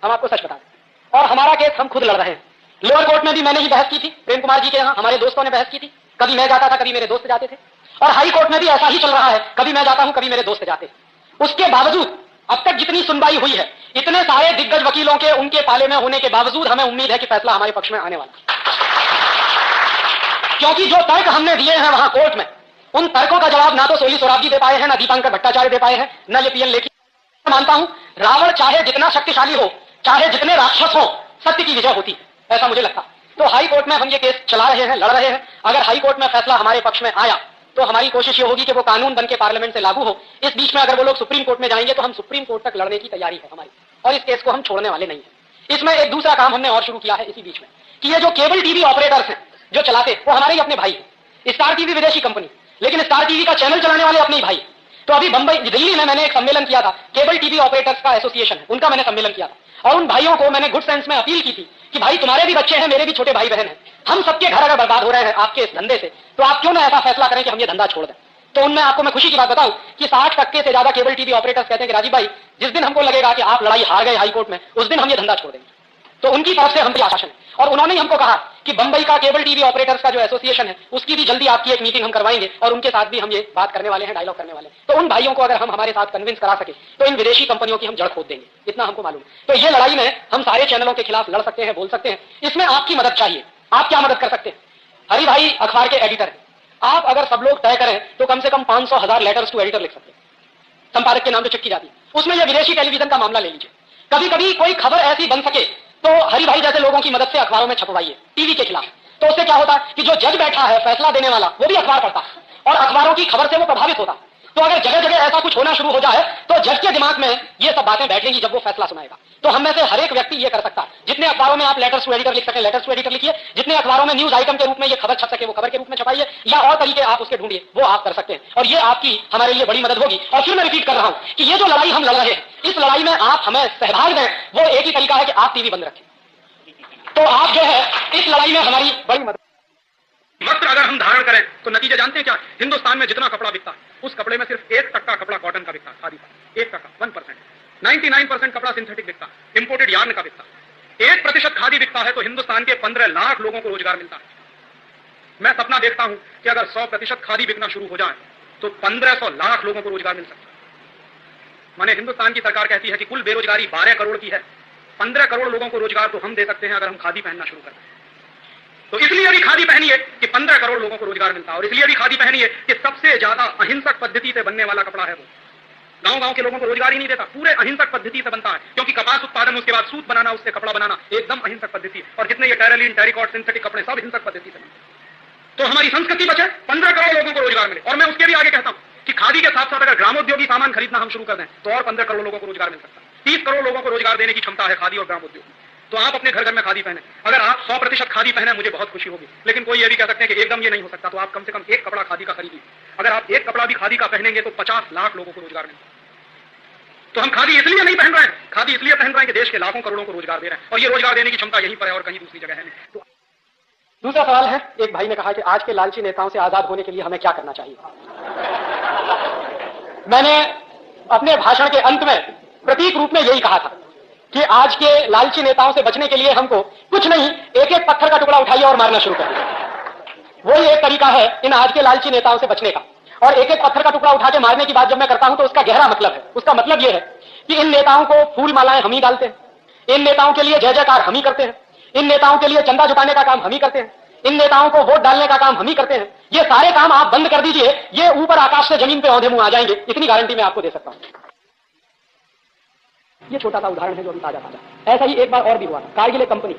हम आपको सच बता दें। और हमारा केस हम खुद लड़ रहे हैं। लोअर कोर्ट में भी मैंने ही बहस की थी, प्रेम कुमार जी के यहाँ हमारे दोस्तों ने बहस की थी। कभी मैं जाता था, कभी मेरे दोस्त जाते थे। और हाई कोर्ट में भी ऐसा ही चल रहा है, कभी मैं जाता हूं, कभी मेरे दोस्त जाते। उसके बावजूद अब तक जितनी सुनवाई हुई है, इतने सारे दिग्गज वकीलों के उनके पाले में होने के बावजूद हमें उम्मीद है कि फैसला हमारे पक्ष में आने वाला। क्योंकि जो तर्क हमने दिए हैं वहां कोर्ट में, उन तर्कों का जवाब ना तो सोली सोराब जी दे पाए हैं, ना दीपांकर भट्टाचार्य दे पाए हैं, ना ये पीएन लेखी। मानता हूं रावण चाहे जितना शक्तिशाली हो, चाहे जितने राक्षस हो, सत्य की विजय होती है, ऐसा मुझे लगता। तो हाई कोर्ट में हम ये केस चला रहे हैं, लड़ रहे हैं। अगर हाई कोर्ट में फैसला हमारे पक्ष में आया तो हमारी कोशिश ये होगी कि वो कानून बन के पार्लियामेंट से लागू हो। इस बीच में अगर वो लोग सुप्रीम कोर्ट में जाएंगे तो हम सुप्रीम कोर्ट तक लड़ने की तैयारी है हमारी, और इस केस को हम छोड़ने वाले नहीं है। इसमें एक दूसरा काम हमने और शुरू किया है इसी बीच में, कि ये जो केबल टीवी ऑपरेटर्स हैं जो चलाते, वो हमारे ही अपने भाई हैं। स्टार टीवी विदेशी कंपनी, लेकिन स्टार टीवी का चैनल चलाने वाले अपने ही भाई। तो अभी बंबई, दिल्ली में मैंने एक सम्मेलन किया था, केबल टीवी ऑपरेटर्स का एसोसिएशन है, उनका मैंने सम्मेलन किया था, और उन भाइयों को मैंने गुड सेंस में अपील की थी कि भाई तुम्हारे भी बच्चे हैं, मेरे भी छोटे भाई बहन हैं, हम सबके घर अगर बर्बाद हो रहे हैं आपके इस धंधे से, तो आप क्यों ना ऐसा फैसला करें कि हम ये धंधा छोड़ दें। तो उनमें आपको मैं खुशी की बात बताऊं कि 60% से ज्यादा केबल टीवी ऑपरेटर्स कहते हैं कि राजीव भाई जिस दिन हमको लगेगा कि आप लड़ाई हार गए हाई कोर्ट में, उस दिन हम ये धंधा छोड़ देंगे। तो उनकी तरफ से हम भी आश्वासन है, और उन्होंने हमको कहा कि बंबई का केबल टीवी ऑपरेटर्स का जो एसोसिएशन है उसकी भी जल्दी आपकी एक मीटिंग हम करवाएंगे, और उनके साथ भी हम ये बात करने वाले हैं, डायलॉग करने वाले हैं। तो उन भाइयों को अगर हम हमारे साथ कन्विंस करा सके तो इन विदेशी कंपनियों की हम जड़ खोद देंगे, इतना हमको मालूम। तो ये लड़ाई में हम सारे चैनलों के खिलाफ लड़ सकते हैं, बोल सकते हैं। इसमें आपकी मदद चाहिए। आप क्या मदद कर सकते हैं? हरि भाई अखबार के एडिटर हैं, आप अगर सब लोग तय करें तो कम से कम 500,000 लेटर्स टू एडिटर लिख सकते हैं, संपादक के नाम पे चिट्ठी जाती है। उसमें यह विदेशी टेलीविजन का मामला ले लीजिए, कभी कभी कोई खबर ऐसी बन सके तो हरि भाई जैसे लोगों की मदद से अखबारों में छपवाइए टीवी के खिलाफ। तो उससे क्या होता कि जो जज बैठा है फैसला देने वाला, वो भी अखबार पढ़ता और अखबारों की खबर से वो प्रभावित होता। तो अगर जगह जगह ऐसा कुछ होना शुरू हो जाए तो जज के दिमाग में ये सब बातें बैठेंगी जब वो फैसला सुनाएगा। तो हम में से हर एक व्यक्ति ये कर सकता है, जितने अखबारों में आप लेटर्स टू एडिटर लिख सके लेटर्स टू एडिटर लिखिए, जितने अखबारों में न्यूज आइटम के रूप में ये खबर छप सके वो खबर के रूप में छपाइए, या और तरीके आप उसके ढूंढिए, वो आप कर सकते हैं, और ये आपकी हमारे लिए बड़ी मदद होगी। और फिर मैं रिपीट कर रहा हूं कि ये जो लड़ाई हम लड़ रहे हैं, इस लड़ाई में आप हमें सहभाग दें, वो एक ही तरीका है कि आप टीवी बंद रखें। तो आप जो है इस लड़ाई में हमारी बड़ी मदद। वस्त्र अगर हम धारण करें तो नतीजा जानते हैं क्या? हिंदुस्तान में जितना कपड़ा बिकता है उस कपड़े में सिर्फ 1% कपड़ा कॉटन का बिकता है, खादी का 1%, 1%। 99% कपड़ा सिंथेटिक बिकता है, इंपोर्टेड यार्न का बिकता है। 1% खादी बिकता है तो हिंदुस्तान के 15 लाख लोगों को रोजगार मिलता है। मैं सपना देखता हूं कि अगर 100% खादी बिकना शुरू हो जाए तो 1500 लाख लोगों को रोजगार मिल सकता है। माने हिंदुस्तान की सरकार कहती है कि कुल बेरोजगारी 12 करोड़ की है, 15 करोड़ लोगों को रोजगार तो हम दे सकते हैं अगर हम खादी पहनना शुरू करते हैं। तो इसलिए अभी खादी पहनी है कि 15 करोड़ लोगों को रोजगार मिलता है, और इसलिए अभी खादी पहनी है कि सबसे ज्यादा अहिंसक पद्धति से बनने वाला कपड़ा है वो। गांव-गांव के लोगों को रोजगार ही नहीं देता, पूरे अहिंसक पद्धति से बनता है, क्योंकि कपास उत्पादन, उसके बाद सूत बनाना, उससे कपड़ा बनाना एकदम अहिंसक पद्धति, और जितने ये टेरिलिन, टेरिकॉट, सिंथेटिक कपड़े सब हिंसक पद्धति से बनते हैं। तो हमारी संस्कृति बचे, 15 करोड़ लोगों को रोजगार मिले। और मैं उसके भी आगे कहता हूं कि खादी के साथ साथ अगर ग्रामोद्योगी सामान खरीदना हम शुरू कर दें तो और 15 करोड़ लोगों को रोजगार मिल सकता है। 30 करोड़ लोगों को रोजगार देने की क्षमता है खादी और ग्रामोद्योग। तो आप अपने घर घर में खादी पहने, अगर आप 100% खादी पहने मुझे बहुत खुशी होगी। लेकिन कोई ये भी कह सकते हैं कि एकदम ये नहीं हो सकता, तो आप कम से कम एक कपड़ा खादी का खरीदिए। अगर आप एक कपड़ा भी खादी का पहनेंगे तो 50 लाख लोगों को रोजगार मिलेगा। तो हम खादी इसलिए नहीं पहन रहे हैं, खादी इसलिए पहन रहे हैं कि देश के लाखों करोड़ों को रोजगार दे रहे हैं, और ये रोजगार देने की क्षमता यहीं पर है और कहीं दूसरी जगह है नहीं। तो दूसरा सवाल है, एक भाई ने कहा कि आज के लालची नेताओं से आजाद होने के लिए हमें क्या करना चाहिए। मैंने अपने भाषण के अंत में प्रतीक रूप में यही कहा था कि आज के लालची नेताओं से बचने के लिए हमको कुछ नहीं, एक एक पत्थर का टुकड़ा उठाइए और मारना शुरू करिए। वही एक तरीका है इन आज के लालची नेताओं से बचने का। और एक एक पत्थर का टुकड़ा उठा के मारने की बात जब मैं करता हूं तो उसका गहरा मतलब है, उसका मतलब यह है कि इन नेताओं को फूल मालाएं हम ही डालते हैं, इन नेताओं के लिए जय जयकार हम ही करते हैं, इन नेताओं के लिए चंदा जुटाने का काम हम ही करते हैं, इन नेताओं को वोट डालने का काम हम ही करते हैं। ये सारे काम आप बंद कर दीजिए, ये ऊपर आकाश से जमीन पे औंधे मुंह आ जाएंगे, इतनी गारंटी मैं आपको दे सकता हूं। ये छोटा सा उदाहरण है जो अभी ताजा ताजा। ऐसा ही एक बार और भी हुआ, कारगिल कंपनी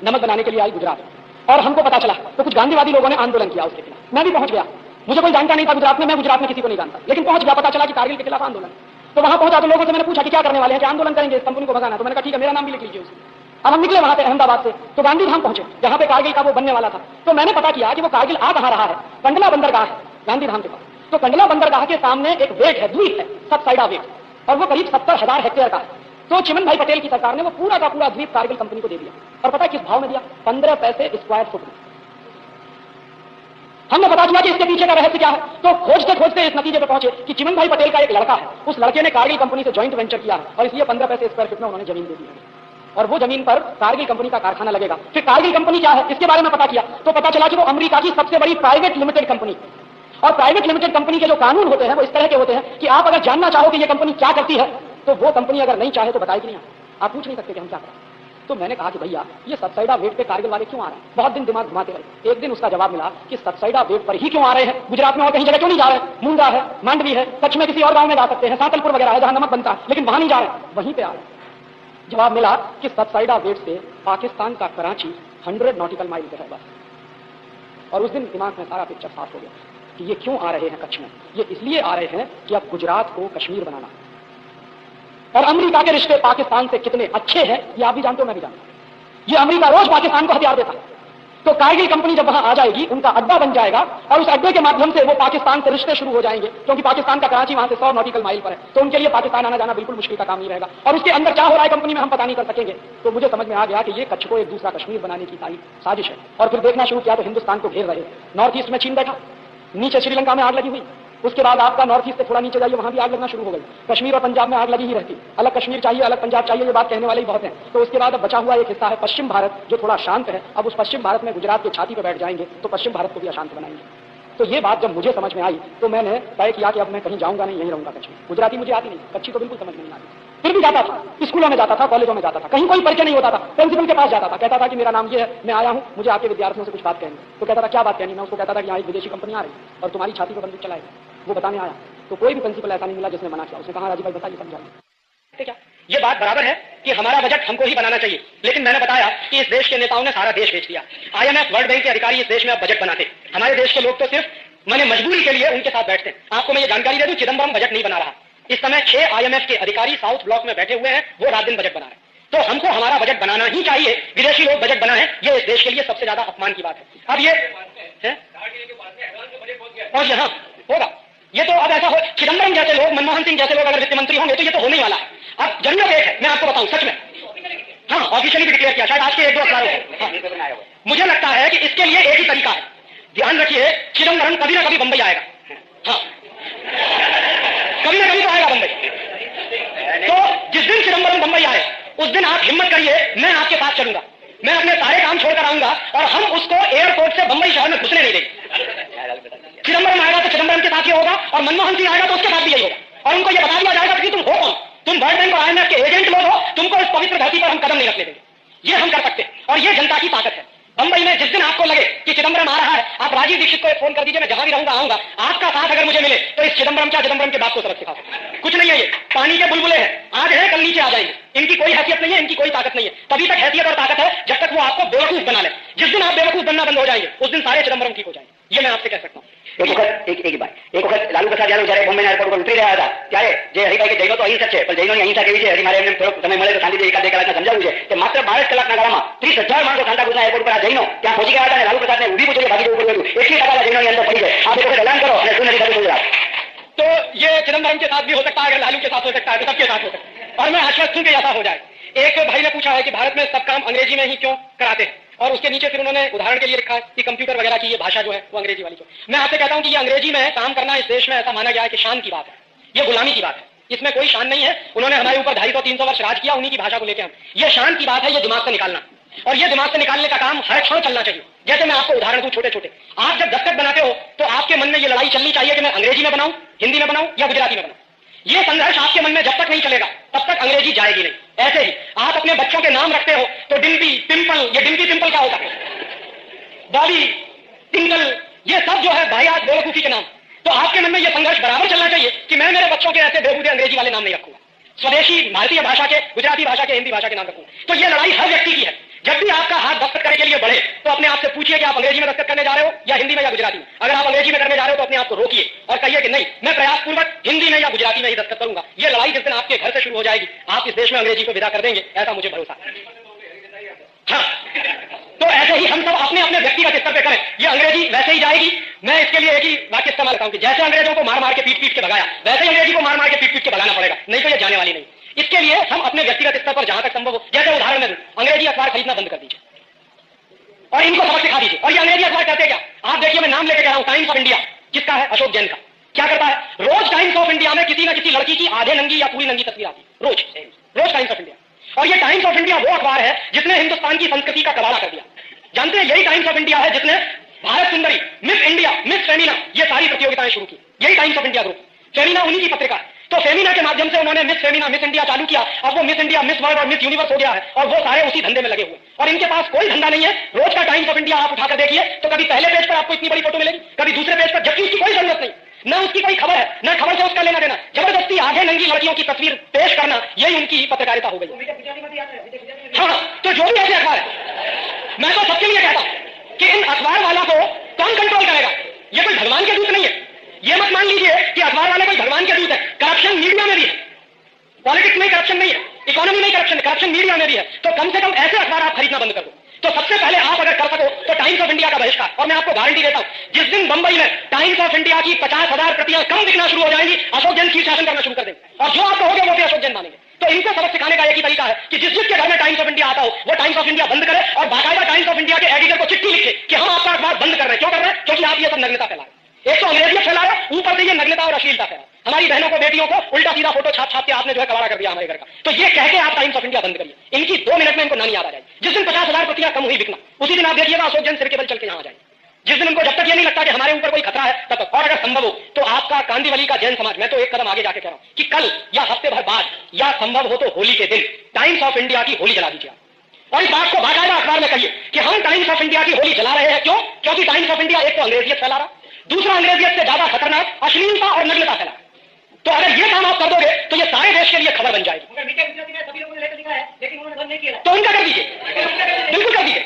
नमक बनाने के लिए आई गुजरात, और हमको पता चला तो कुछ गांधीवादी लोगों ने आंदोलन किया उसके खिलाफ। मैं भी पहुंच गया, मुझे कोई जानता नहीं था गुजरात में, मैं गुजरात में किसी को नहीं जानता, लेकिन पहुंच गया, पता चला कि कारगिल के खिलाफ आंदोलन। तो वहां पहुंचा तो लोगों से मैंने पूछा कि क्या करने वाले हैं, कि आंदोलन करेंगे, इस कंपनी को भगाना। तो मैंने कहा ठीक है, मेरा नाम भी लिख लीजिए उसमें। अब हम निकले वहां से अहमदाबाद से, तो गांधी धाम पहुंचे जहां पे कारगिल का वो बनने वाला था। तो मैंने पता किया कि वो कारगिल आ कहां रहा है, कंडला बंदरगाह है गांधी धाम के पास। तो कंडला बंदरगाह के सामने एक वेट है, द्वीप है, सब साइडा वेट, और वो करीब 70,000 हेक्टेयर का है। तो चिमन भाई पटेल की सरकार ने वो पूरा का पूरा द्वीप कारगिल कंपनी को दे दिया, और पता है किस भाव में दिया? 15 पैसे स्क्वायर फुट में। हमने पता किया कि इसके पीछे का रहस्य क्या है, तो खोजते खोजते इस नतीजे पर पहुंचे कि चिमन भाई पटेल का एक लड़का है, उस लड़के ने कारगिल कंपनी से जॉइंट वेंचर किया है, और इसलिए 15 पैसे स्क्वायर फुट में उन्होंने जमीन दे दी है, और वो जमीन पर कारगिल कंपनी का कारखाना लगेगा। फिर कारगिल कंपनी क्या है इसके बारे में पता किया तो पता चला कि वो अमेरिका की सबसे बड़ी प्राइवेट लिमिटेड कंपनी, और प्राइवेट लिमिटेड कंपनी के जो कानून होते हैं वो इस तरह के होते हैं कि आप अगर जानना चाहो कि ये कंपनी क्या करती है तो वो कंपनी अगर नहीं चाहे तो बताएगी नहीं, आप पूछ नहीं सकते कि हम क्या करें। तो मैंने कहा कि भैया ये सबसाइडा वेट पे कारगिल वाले क्यों आ रहे हैं, बहुत दिन दिमाग घुमाते रहे। एक दिन उसका जवाब मिला कि सबसाइडा वेट पर ही क्यों आ रहे हैं, गुजरात में और कहीं जगह क्यों नहीं जा रहे हैं, मुंद्रा है, मांडवी है, कच्छ में किसी और गांव में जा सकते हैं, सांतलपुर वगैरह है जहां नमक बनता है, लेकिन वहां नहीं जा रहे, वहीं पे आ रहे हैं। जवाब मिला कि सबसाइडा वेट से पाकिस्तान का कराची 100 नॉटिकल माइल है बस। और उस दिन दिमाग में सारा पिक्चर साफ हो गया। कि ये क्यों आ रहे हैं कच्छ में। ये इसलिए आ रहे हैं कि अब गुजरात को कश्मीर बनाना। और अमेरिका के रिश्ते पाकिस्तान से कितने अच्छे हैं ये आप भी जानते हो, मैं भी जानता हूं। ये अमेरिका रोज पाकिस्तान को हथियार देता है। तो कारगिल कंपनी जब वहां आ जाएगी, उनका अड्डा बन जाएगा और उस अड्डे के माध्यम से वो पाकिस्तान से रिश्ते शुरू हो जाएंगे, क्योंकि पाकिस्तान का कराची वहां से 100 नॉटिकल माइल पर है। तो उनके लिए पाकिस्तान आना जाना बिल्कुल मुश्किल का काम नहीं रहेगा। और उसके अंदर क्या हो रहा है कंपनी में हम पता नहीं कर सकेंगे। तो मुझे समझ में आ गया कि ये कच्छ को एक दूसरा कश्मीर बनाने की सारी साजिश है। और फिर देखना शुरू किया तो हिंदुस्तान को घेर रहे। नॉर्थ ईस्ट में चीन बैठा, नीचे श्रीलंका में आग लगी हुई, उसके बाद आपका नॉर्थ ईस्ट से थोड़ा नीचे जाइए, वहां भी आग लगना शुरू हो गई। कश्मीर और पंजाब में आग लगी ही रहती। अलग कश्मीर चाहिए, अलग पंजाब चाहिए, ये बात कहने वाले ही बहुत हैं। तो उसके बाद अब बचा हुआ एक हिस्सा है पश्चिम भारत, जो थोड़ा शांत है। अब उस पश्चिम भारत में गुजरात की छाती पर बैठ जाएंगे तो पश्चिम भारत को भी अशांत बनाएंगे। तो ये बात जब मुझे समझ में आई तो मैंने तय किया कि अब मैं कहीं जाऊंगा नहीं, यहीं रहूंगा कच्छ में। गुजराती मुझे आती नहीं, कच्ची तो बिल्कुल समझ में नहीं आती। फिर भी जाता था, स्कूलों में जाता था, कॉलेजों में जाता था, कहीं कोई परिचय नहीं होता था। प्रिंसिपल के पास जाता था, कहता था कि मेरा नाम ये है, मैं आया हूं, मुझे आपके विद्यार्थियों से कुछ बात कहनी। तो कहता था क्या बात कहनी। मैं उसको कहता था कि यहाँ एक विदेशी कंपनी आ रही है और तुम्हारी छाती पर बंदूक चलाएगी। वो बताने आया तो कोई भी प्रिंसिपल ऐसा नहीं मिला जिसने मना किया। उसने कहा राजीव भाई बताइए, समझाइए। क्या ये बात बराबर है कि हमारा बजट हमको ही बनाना चाहिए, लेकिन मैंने बताया कि इस देश के नेताओं ने सारा देश बेच दिया। IMF, वर्ल्ड बैंक के अधिकारी इस देश में अब बजट बनाते। हमारे देश के लोग तो सिर्फ मैंने मजबूरी के लिए उनके साथ बैठते हैं। आपको मैं ये जानकारी दे दूं, चिदम्बरम बजट नहीं बना रहा। इस समय 6 IMF के अधिकारी साउथ ब्लॉक में बैठे हुए हैं, वो रात दिन बजट बना रहे हैं। तो हमको हमारा बजट बनाना ही चाहिए। विदेशी लोग बजट बनाए, ये इस देश के लिए सबसे ज्यादा अपमान की बात है। अब ये है और यहाँ होगा ये तो अब ऐसा हो, चिदम्बरम जैसे लोग, मनमोहन सिंह जैसे लोग अगर वित्त मंत्री होंगे तो ये तो होने ही वाला है। अब जरूरत एक है, मैं आपको बताऊं सच में, हाँ ऑफिशियली भी डिक्लेयर किया, शायद आज के 1-2 अखबारों। हाँ, मुझे लगता है कि इसके लिए एक ही तरीका है। ध्यान रखिए, चिदम्बरम कभी ना कभी बंबई आएगा। हाँ कभी ना कभी तो आएगा बंबई। तो जिस दिन चिदम्बरम बंबई आए उस दिन आप हिम्मत करिए, मैं आपके साथ चलूंगा। मैं अपने सारे काम छोड़कर आऊंगा और हम उसको एयरपोर्ट से बंबई शहर में घुसने नहीं देंगे। चिदम्बरम आएगा तो चिदम्बरम के साथ ये होगा और मनमोहन सिंह आएगा तो उसके साथ भी यही होगा। और उनको ये बता दिया जाएगा कि तुम हो कौन, तुम वर्ल्ड बैंक और IMF के एजेंट लोग हो, तुमको इस पवित्र धरती पर हम कदम नहीं रखने देंगे। ये हम कर सकते हैं और ये जनता की ताकत है। बंबई में जिस दिन आपको लगे कि चिदम्बरम आ रहा है, आप राजीव दीक्षित को फोन कर दीजिए, मैं जहां भी रहूंगा आऊंगा। आपका साथ अगर मुझे मिले तो इस चिदम्बरम के बाप को सबक सिखा सकते। कुछ नहीं है, ये पानी के बुलबुले हैं, आज है कल नीचे आ जाएंगे। इनकी कोई हैसियत नहीं है, इनकी कोई ताकत नहीं है। तभी तक हैसियत और ताकत है जब तक वो आपको बेवकूफ बना ले। जिस दिन आप बेवकूफ बनना बंद हो जाएंगे उस दिन सारे चिदम्बरम ठीक हो जाएंगे। ये मैं आपसे कह सकता हूँ। एक वक्त लालू प्रसाद यादव जયારે બોમ્બે એરપોર્ટ પર ઉતરી રહ્યા હતા ત્યારે જે હરિભાઈ કે જૈનો તો અહિંસક છે, પણ જૈનોની અહિંસા કેવી છે હજી મારે એમને થોડોક સમય મળે તો શાંતિથી 1-2 કલાકમાં સમજાવવું છે કે માત્ર 12 કલાકના ગાળામાં 30,000 માણસો સાંતાક્રુઝના એરપોર્ટ પર આ જૈનો ત્યાં પહોંચી ગયા હતા અને લાલુ પ્રસાદને ઊભી પૂછડીએ ભાગી જવું પડ્યું હતું। એટલી ટકા જૈનોની અંદર પડી જાય। आप एक वक्त ऐलान करो અને શું નથી થતું ગુજરાત। तो ये चिदम्बरम के साथ भी हो सकता है, अगर लालू के साथ हो सकता है तो सबके साथ हो सकता है। और मैं आश्वस्त हूं कि ऐसा हो जाए। एक भाई ने पूछा है कि भारत में सब काम अंग्रेजी में ही क्यों कराते हैं, और उसके नीचे फिर उन्होंने उदाहरण के लिए लिखा है कि कंप्यूटर वगैरह की ये भाषा जो है वो अंग्रेजी वाली। मैं आपसे कहता हूं कि ये अंग्रेजी में काम करना इस देश में ऐसा माना गया है कि शान की बात है, ये गुलामी की बात है, इसमें कोई शान नहीं है। उन्होंने हमारे ऊपर 250-300 वर्ष राज किया, उन्हीं की भाषा को लेकर हम, ये शान की बात है, ये दिमाग से निकालना। और ये दिमाग से निकालने का काम हर क्षण चलना चाहिए। जैसे मैं आपको उदाहरण दूं छोटे छोटे, आप जब दस्तखत बनाते हो तो आपके मन में ये लड़ाई चलनी चाहिए कि मैं अंग्रेजी में बनाऊं, हिंदी में बनाऊं या गुजराती में बनाऊं। ये संघर्ष आपके मन में जब तक नहीं चलेगा तब तक अंग्रेजी जाएगी नहीं। ऐसे ही आप अपने बच्चों के नाम रखते हो तो डिम्पी, पिंपल, ये डिम्पी पिंपल क्या होता है, बॉबी, टिंकल, ये सब जो है भाई आज बेवकूफी के नाम। तो आपके मन में ये संघर्ष बराबर चलना चाहिए कि मैं मेरे बच्चों के ऐसे बेहूदे अंग्रेजी वाले नाम नहीं रखूंगा, स्वदेशी भारतीय भाषा के, गुजराती भाषा के, हिंदी भाषा के नाम रखूंगा। तो ये लड़ाई हर व्यक्ति की है। जब भी आपका हाथ दस्तखत करने के लिए बढ़े तो अपने आप से पूछिए कि आप अंग्रेजी में दस्तखत करने जा रहे हो या हिंदी में या गुजराती में। अगर आप अंग्रेजी में करने जा रहे हो तो अपने आप को रोकिए और कहिए कि नहीं, मैं प्रयासपूर्वक हिंदी में या गुजराती में ही दस्तखत करूंगा। ये लड़ाई जिस दिन आपके घर से शुरू हो जाएगी आप इस देश में अंग्रेजी को विदा कर देंगे, ऐसा मुझे भरोसा है। हाँ, तो ऐसे ही हम सब अपने अपने व्यक्तिगत स्तर पर करें, ये अंग्रेजी वैसे ही जाएगी। मैं इसके लिए एक ही वाक्य इस्तेमाल करता हूं कि जैसे अंग्रेजों को मार मार के पीट पीट के भगाया, वैसे ही अंग्रेजी को मार मार के पीट पीट के भगाना पड़ेगा, नहीं तो ये जाने वाली नहीं। इसके लिए हम अपने व्यक्तिगत स्तर पर जहां तक संभव हो, जैसे उदाहरण में अंग्रेजी अखबार खरीदना बंद कर दीजिए और इनको सबक सिखा दीजिए। और ये अंग्रेजी अखबार करते क्या, आप देखिए, मैं नाम लेके कह रहा हूं, टाइम्स ऑफ इंडिया, किसका है, अशोक जैन का। क्या करता है, रोज टाइम्स ऑफ इंडिया में किसी ना किसी लड़की की आधे नंगी या पूरी नंगी तस्वीर आती है, रोज रोज टाइम्स ऑफ इंडिया। और ये टाइम्स ऑफ इंडिया वो अखबार है जिसने हिंदुस्तान की संस्कृति का कबाड़ा कर दिया। जानते हैं, यही टाइम्स ऑफ इंडिया है जिसने भारत सुंदरी, मिस इंडिया, मिस फेमिना, ये सारी प्रतियोगिताएं शुरू की। यही times of India group, Femina उन्हीं की पत्रिका है। तो फेमिना के माध्यम से उन्होंने मिस फेमिना, मिस इंडिया चालू किया। अब वो मिस इंडिया, मिस वर्ल्ड और मिस यूनिवर्स हो गया है और वो सारे उसी धंधे में लगे हुए। और इनके पास कोई धंधा नहीं है। रोज का टाइम्स ऑफ इंडिया आप उठाकर देखिए तो कभी पहले पेज पर आपको इतनी बड़ी फोटो मिलेगी, कभी दूसरे पेज पर, जबकि उसकी कोई जरूरत नहीं, न उसकी कोई खबर है, न खबर से उसका लेना देना। जबरदस्ती आधे नंगी लड़कियों की तस्वीर पेश करना, यही उनकी पत्रकारिता हो गई। हाँ, तो जो भी ऐसे अखबार है, मैं तो सबके लिए कहता हूं कि इन अखबार वाला को कौन कंट्रोल करेगा, ये कोई भगवान के दूत नहीं है। ये मत मान लीजिए कि अखबार वाले कोई भगवान के दूत है। करप्शन मीडिया में भी है, पॉलिटिक्स में करप्शन नहीं है, इकोनॉमी में करप्शन, करप्शन मीडिया में भी है। तो कम से कम ऐसे अखबार आप खरीदना बंद कर दो। तो सबसे पहले आप अगर कर सको तो टाइम्स ऑफ इंडिया का बहिष्कार। और मैं आपको गारंटी देता हूं, जिस दिन बंबई में टाइम्स ऑफ इंडिया की 50,000 प्रतियां कम बिकना शुरू हो जाएंगी, अशोक जैन शीर्षासन करना शुरू कर देंगे, और जो आप कहोगे वो भी अशोक जैन मानेंगे। तो इनको सबक सिखाने का एक ही तरीका है कि जिसके घर में टाइम्स ऑफ इंडिया आता हो वो टाइम्स ऑफ इंडिया बंद करे और बाकायदा टाइम्स ऑफ इंडिया के एडिटर को चिट्ठी लिखे कि हम आपका अखबार बंद कर रहे हैं। क्यों कर रहे हैं? क्योंकि आप ये सब नग्नता फैला रहे हैं। एक तो अंग्रेजियत फैला रहे हैं, ऊपर से ये नग्नता और अश्लीलता फैला। हमारी बहनों को, बेटियों को उल्टा सीधा फोटो छाप छाप के आपने जो है कवाड़ा कर दिया हमारे घर का। तो ये कह के आप टाइम्स ऑफ इंडिया बंद करिए। इनकी 2 मिनट में इनको नानी याद आ जाएगी। जिस दिन 50,000 प्रतियां कम हुई बिकना, उसी दिन आप देखिएगा अशोक जैन सिर के बल चल के यहां आ जाएंगे। जिस दिन उनको जब तक ये नहीं लगता कि हमारे ऊपर कोई खतरा है तब तक। और अगर संभव हो तो आपका कांदीवली का जैन समाज, मैं तो एक कदम आगे जाके कह रहा हूं कि कल या हफ्ते भर बाद या संभव हो तो होली के दिन टाइम्स ऑफ इंडिया की होली जला दीजिए। और इस बात को बाकायदा अखबार में कहिए कि हम टाइम्स ऑफ इंडिया की होली जला रहे हैं। क्यों? क्योंकि टाइम्स ऑफ इंडिया एक तो अंग्रेजियत फैला रहा, दूसरा अंग्रेजियत से ज्यादा खतरनाक अश्लीलता और नग्नता फैला। तो अगर ये काम आप कर दोगे तो ये सारे देश के लिए खबर बन जाएगी। तो उनका कर दीजिए, बिल्कुल कर दीजिए।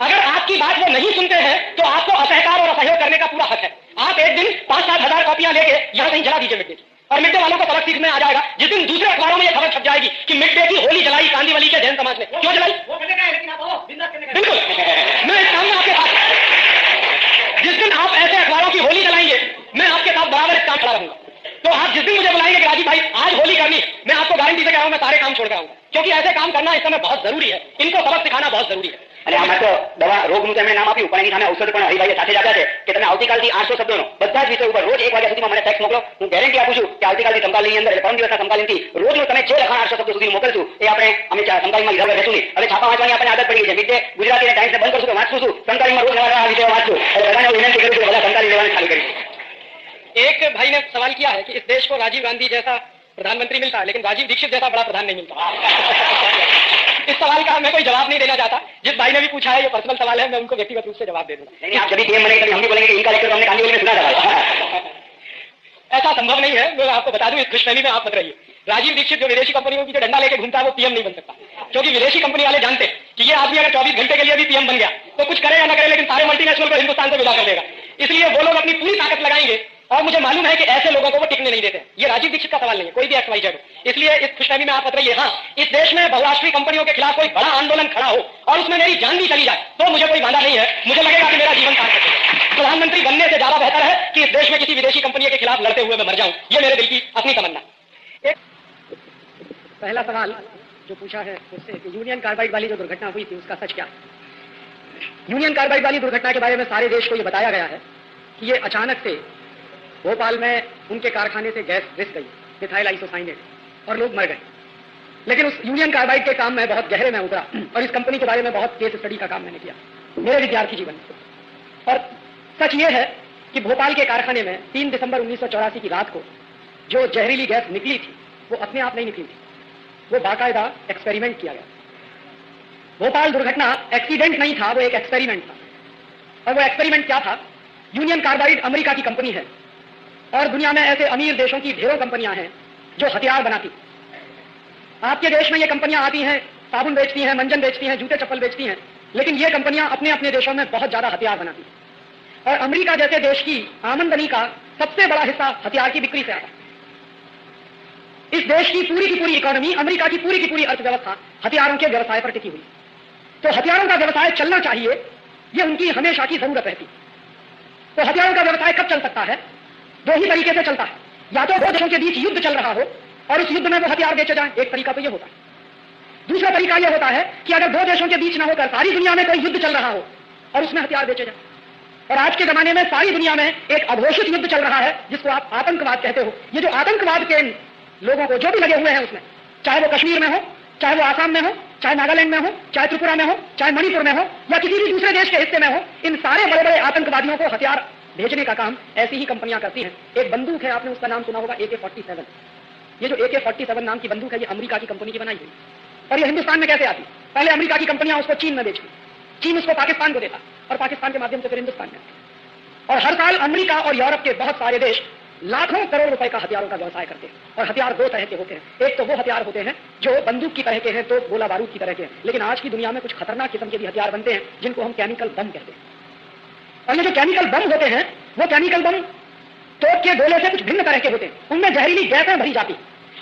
अगर आपकी बात वो नहीं सुनते हैं तो आपको असहकार और असहयोग करने का पूरा हक है। आप एक दिन 5-7 हजार कॉपियां लेके यहां कहीं जला दीजिए मिड डे की, और मिड डे वालों को सबक सीखने आ जाएगा। जिस दिन दूसरे अखबारों में यह खबर छप जाएगी कि मिड डे की होली जलाई कांदीवली के जैन समाज ने, क्यों जलाई? बिल्कुल, मैं इस काम में आपके साथ, जिस दिन आप ऐसे अखबारों की होली जलाएंगे मैं आपके साथ बराबर इस काम खड़ा रहूंगा। तो आप जिस दिन मुझे बुलाएंगे कि राजीव भाई आज होली करनी, मैं आपको गारंटी से कह रहा हूं मैं सारे काम छोड़ कर आऊंगा, क्योंकि ऐसे काम करना इस समय बहुत जरूरी है। इनको सबक सिखाना बहुत जरूरी है। અને આમાં તો દવા રોગનું તેમને નામ આપ્યું, પણ એની સામે ઔષધ પણ હરિભાઈએ સાથે જ આપ્યા છે કે તમે આવતીકાલથી 800 શબ્દોનો બધા જ વિષય ઉપર રોજ 1 વાગ્યા સુધીમાં મને ટેક્સ્ટ મોકલો. હું ગેરંટી આપું છું કે આવતીકાલની સમકાલીનની અંદર એટલે પરમ દિવસના સમકાલીનથી રોજનું તમે જે લખાણ 800 શબ્દો સુધીનું મોકલશું એ આપણે અમે સમકાલીનમાં લીધા વગર રહેશું નહીં. હવે છાપા વાંચવાની આપણને આદત પડી ગઈ છે. મિડ ડે ગુજરાતી અને ટાઈમ્સને બંધ કરશું તો વાંચશું શું? સમકાલીનમાં રોજ નવા નવા વિષયો વાંચશું. એટલે બધાને હું વિનંતી કરું છું કે બધા સમકાલીન લેવાનું ચાલુ કરીશું. एक भाई ने सवाल किया है कि इस देश को राजीव गांधी जैसा प्रधानमंत्री मिलता है लेकिन राजीव दीक्षित जैसा बड़ा प्रधान नहीं मिलता। इस सवाल का मैं कोई जवाब नहीं देना चाहता। जिस भाई ने भी पूछा है ये पर्सनल सवाल है, मैं उनको व्यक्तिगत रूप से जवाब दे दूंगा। नहीं, आप जब भी पीएम बनेंगे तभी हम भी बोलेंगे कि इनका लेक्चर तो हमने कांदीवली में सुना था। ऐसा संभव नहीं है। मैं आपको बता दूं, इस खुशफहमी में आप मत रहिए। राजीव दीक्षित जो विदेशी कंपनियों की जो डंडा लेके घूमता है वो पीएम नहीं बन सकता, क्योंकि विदेशी कंपनी वाले जानते हैं कि ये आदमी अगर 24 घंटे के लिए भी पीएम बन गया तो कुछ करे या ना करे लेकिन सारे मल्टीनेशनल को हिंदुस्तान से विदा कर देगा। इसलिए वो लोग अपनी पूरी ताकत लगाएंगे और मुझे मालूम है कि ऐसे लोगों को वो टिकने नहीं देते। ये राजीव दीक्षित का सवाल नहीं है, कोई भी XYZ हो। इसलिए इस खुशफहमी में आप मत रहिए। हाँ, इस देश में बहुराष्ट्रीय कंपनियों के खिलाफ कोई बड़ा आंदोलन खड़ा हो और उसमें मेरी जान भी चली जाए तो मुझे कोई बाधा नहीं है। मुझे लगेगा कि मेरा जीवन सार्थक है। प्रधानमंत्री बनने से ज्यादा बेहतर है कि इस देश में किसी विदेशी कंपनी के खिलाफ लड़ते हुए मैं मर जाऊं। ये मेरे दिल की अपनी तमन्ना। पहला सवाल जो पूछा है उससे कि यूनियन कार्बाइड वाली जो दुर्घटना हुई थी उसका सच क्या है। यूनियन कार्बाइड वाली दुर्घटना के बारे में सारे देश को यह बताया गया है कि ये अचानक से भोपाल में उनके कारखाने से गैस रिस गई, मिथाइल आइसोसाइनेट, और लोग मर गए। लेकिन उस यूनियन कार्बाइड के काम में बहुत गहरे में उतरा और इस कंपनी के बारे में बहुत केस स्टडी का काम मैंने किया मेरे विद्यार्थी जीवन में। और सच ये है कि भोपाल के कारखाने में 3 दिसंबर 1984 की रात को जो जहरीली गैस निकली थी वो अपने आप नहीं निकली थी, वो बाकायदा एक्सपेरिमेंट किया गया। भोपाल दुर्घटना एक्सीडेंट नहीं था, वो एक एक्सपेरिमेंट था। और वो एक्सपेरिमेंट क्या था? यूनियन कार्बाइड अमेरिका की कंपनी है और दुनिया में ऐसे अमीर देशों की ढेरों कंपनियां हैं जो हथियार बनाती। आपके देश में ये कंपनियां आती हैं, साबुन बेचती हैं, मंजन बेचती हैं, जूते चप्पल बेचती हैं, लेकिन ये कंपनियां अपने अपने देशों में बहुत ज्यादा हथियार बनाती हैं। और अमेरिका जैसे देश की आमदनी का सबसे बड़ा हिस्सा हथियार की बिक्री से आता है। इस देश की पूरी इकोनॉमी, अमेरिका की पूरी अर्थव्यवस्था हथियारों के व्यवसाय पर टिकी हुई। तो हथियारों का व्यवसाय चलना चाहिए, ये उनकी हमेशा की जरूरत रहती। तो हथियारों का व्यवसाय कब चल सकता है? 2 ही तरीके से चलता है। या तो 2 देशों के बीच युद्ध चल रहा हो और उस युद्ध में वो हथियार बेचे जाएं, एक तरीका तो ये होता है। दूसरा तरीका यह होता है कि अगर 2 देशों के बीच ना होकर सारी दुनिया में कोई युद्ध चल रहा हो और उसमें हथियार बेचे जाए। और आज के जमाने में सारी दुनिया में एक अघोषित युद्ध चल रहा है जिसको आप आतंकवाद कहते हो। ये जो आतंकवाद के लोगों को जो भी लगे हुए हैं उसमें, चाहे वो कश्मीर में हो, चाहे वो आसाम में हो, चाहे नागालैंड में हो, चाहे त्रिपुरा में हो, चाहे मणिपुर में हो, या किसी भी दूसरे देश के हिस्से में हो, इन सारे बड़े बड़े आतंकवादियों को हथियार भेजने का काम ऐसी ही कंपनियां करती हैं। एक बंदूक है, आपने उसका नाम सुना होगा, AK-47। ये जो AK-47 नाम की बंदूक है ये अमेरिका की कंपनी की बनाई हुई। और ये हिंदुस्तान में कैसे आती? पहले अमेरिका की कंपनियां उसको चीन में बेचती, चीन उसको पाकिस्तान को देता और पाकिस्तान के माध्यम से फिर हिंदुस्तान में। और हर साल अमेरिका और यूरोप के बहुत सारे देश लाखों करोड़ रुपए का हथियारों का व्यवसाय करते हैं। और हथियार 2 तरह के होते हैं। एक तो वो हथियार होते हैं जो बंदूक की तरह के हैं, तो गोला बारूद की तरह के हैं। लेकिन आज की दुनिया में कुछ खतरनाक किस्म के भी हथियार बनते हैं जिनको हम केमिकल बम कहते हैं। और ये जो केमिकल बम होते हैं वो केमिकल बम तोप के गोले से कुछ भिन्न तरह के होते हैं, उनमें जहरीली गैसें भरी जाती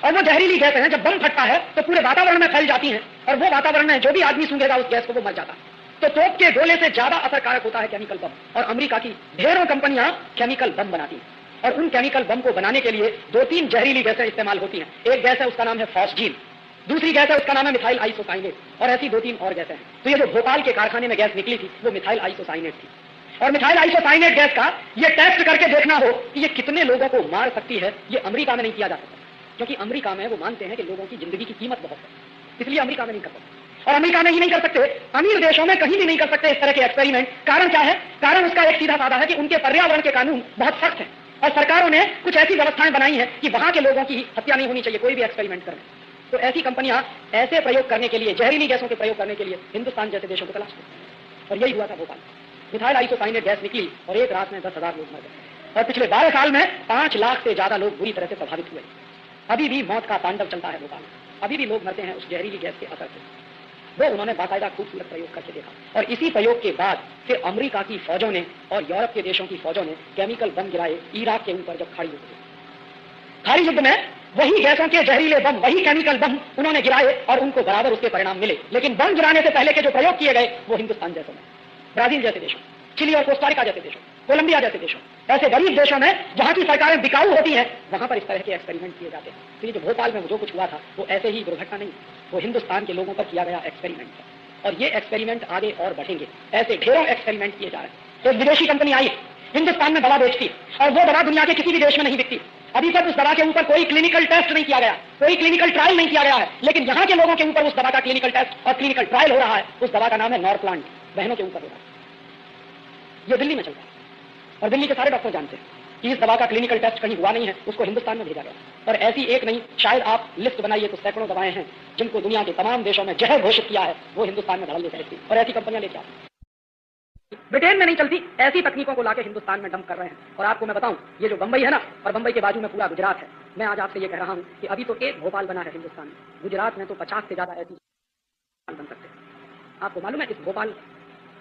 और वो जहरीली गैसें हैं जब बम फटता है तो पूरे वातावरण में फैल जाती हैं और वो वातावरण में जो भी आदमी सूंघेगा उस गैस को वो मर जाता है। तो तोप के गोले से ज्यादा असरकारक होता है केमिकल बम, और अमेरिका की ढेरों कंपनियां केमिकल बम बनाती हैं और उन केमिकल बम को बनाने के लिए 2-3 जहरीली गैसें इस्तेमाल होती हैं। एक गैस है उसका नाम है फॉस्जीन, दूसरी गैस है उसका नाम है मिथाइल आइसोसाइनेट, और ऐसी 2-3 और गैसें हैं। तो ये जो भोपाल के कारखाने में गैस निकली थी वो मिथाइल आइसोसाइनेट थी, और मिथाइल आइसोसाइनेट गैस का ये टेस्ट करके देखना हो कि ये कितने लोगों को मार सकती है, ये अमेरिका में नहीं किया जा सकता, क्योंकि अमेरिका में वो मानते हैं कि लोगों की जिंदगी की कीमत बहुत है, इसलिए अमेरिका में नहीं कर सकते। और अमेरिका में ही नहीं कर सकते, अमीर देशों में कहीं भी नहीं कर सकते इस तरह के एक्सपेरिमेंट। कारण क्या है? कारण उसका एक सीधा साधा है कि उनके पर्यावरण के कानून बहुत सख्त हैं और सरकारों ने कुछ ऐसी व्यवस्थाएं बनाई हैं कि वहां के लोगों की हत्या नहीं होनी चाहिए कोई भी एक्सपेरिमेंट करें। तो ऐसी कंपनियां ऐसे प्रयोग करने के लिए, जहरीली गैसों के प्रयोग करने के लिए हिंदुस्तान जैसे देशों को तलाश करती हैं, और यही हुआ था भोपाल। मिथाइल आइसोसाइनेट गैस निकली और एक रात में 10,000 लोग मर गए, और पिछले 12 साल में 5 लाख से ज्यादा लोग बुरी तरह से प्रभावित हुए। अभी भी मौत का तांडव चलता है भोपाल में, अभी भी लोग मरते हैं उस जहरीली गैस के असर से। वो उन्होंने बाकायदा खूबसूरत प्रयोग करके देखा, और इसी प्रयोग के बाद फिर अमेरिका की फौजों ने और यूरोप के देशों की फौजों ने केमिकल बम गिराए इराक के ऊपर जब खाड़ी युद्ध हुआ। खाड़ी युद्ध में वही गैसों के जहरीले बम, वही केमिकल बम उन्होंने गिराए और उनको बराबर उसके परिणाम मिले। लेकिन बम गिराने से पहले के जो प्रयोग किए गए वो हिंदुस्तान जैसे में, ब्राजील जैसे देशों, चिली और कोस्टारिका जैसे देशों, कोलंबिया जैसे देशों, ऐसे गरीब देशों में जहां की सरकारें बिकाऊ होती हैं, वहां पर इस तरह के एक्सपेरिमेंट किए जाते हैं। तो ये जो भोपाल में जो कुछ हुआ था वो ऐसे ही दुर्घटना नहीं, वो हिंदुस्तान के लोगों पर किया गया एक्सपेरिमेंट है, और ये एक्सपेरिमेंट आगे और बढ़ेंगे। ऐसे ढेरों एक्सपेरिमेंट किए जा रहे हैं। एक विदेशी कंपनी आई हिंदुस्तान में दवा बेचती है, और वो दवा दुनिया के किसी भी देश में नहीं बिकती। अभी तक उस दवा के ऊपर कोई क्लिनिकल टेस्ट नहीं किया गया, कोई क्लिनिकल ट्रायल नहीं किया गया है, लेकिन यहाँ के लोगों के ऊपर उस दवा का क्लिनिकल टेस्ट और क्लिनिकल ट्रायल हो रहा है। उस दवा का नाम है नॉरप्लांट, बहनों के ऊपर हो रहा है। ये दिल्ली में चलता है, और दिल्ली के सारे डॉक्टर जानते हैं कि इस दवा का क्लिनिकल टेस्ट कहीं हुआ नहीं है, उसको हिंदुस्तान में भेजा गया। और ऐसी एक नहीं, शायद आप लिस्ट बनाइए तो सैकड़ों दवाएं हैं जिनको दुनिया के तमाम देशों में जहर घोषित किया है, वो हिंदुस्तान में धड़ल्ले ले सकती, और ऐसी कंपनियां लेके आती। ब्रिटेन में नहीं चलती, ऐसी तकनीकों को लाके हिंदुस्तान में डंप कर रहे हैं। और आपको मैं बताऊं, ये जो बंबई है ना, और बंबई के बाजू में पूरा गुजरात है, मैं आज आपसे ये कह रहा हूं कि अभी तो एक भोपाल बना है हिंदुस्तान में, गुजरात में तो 50 से ज्यादा ऐसी बन सकते हैं। आपको मालूम है इस भोपाल,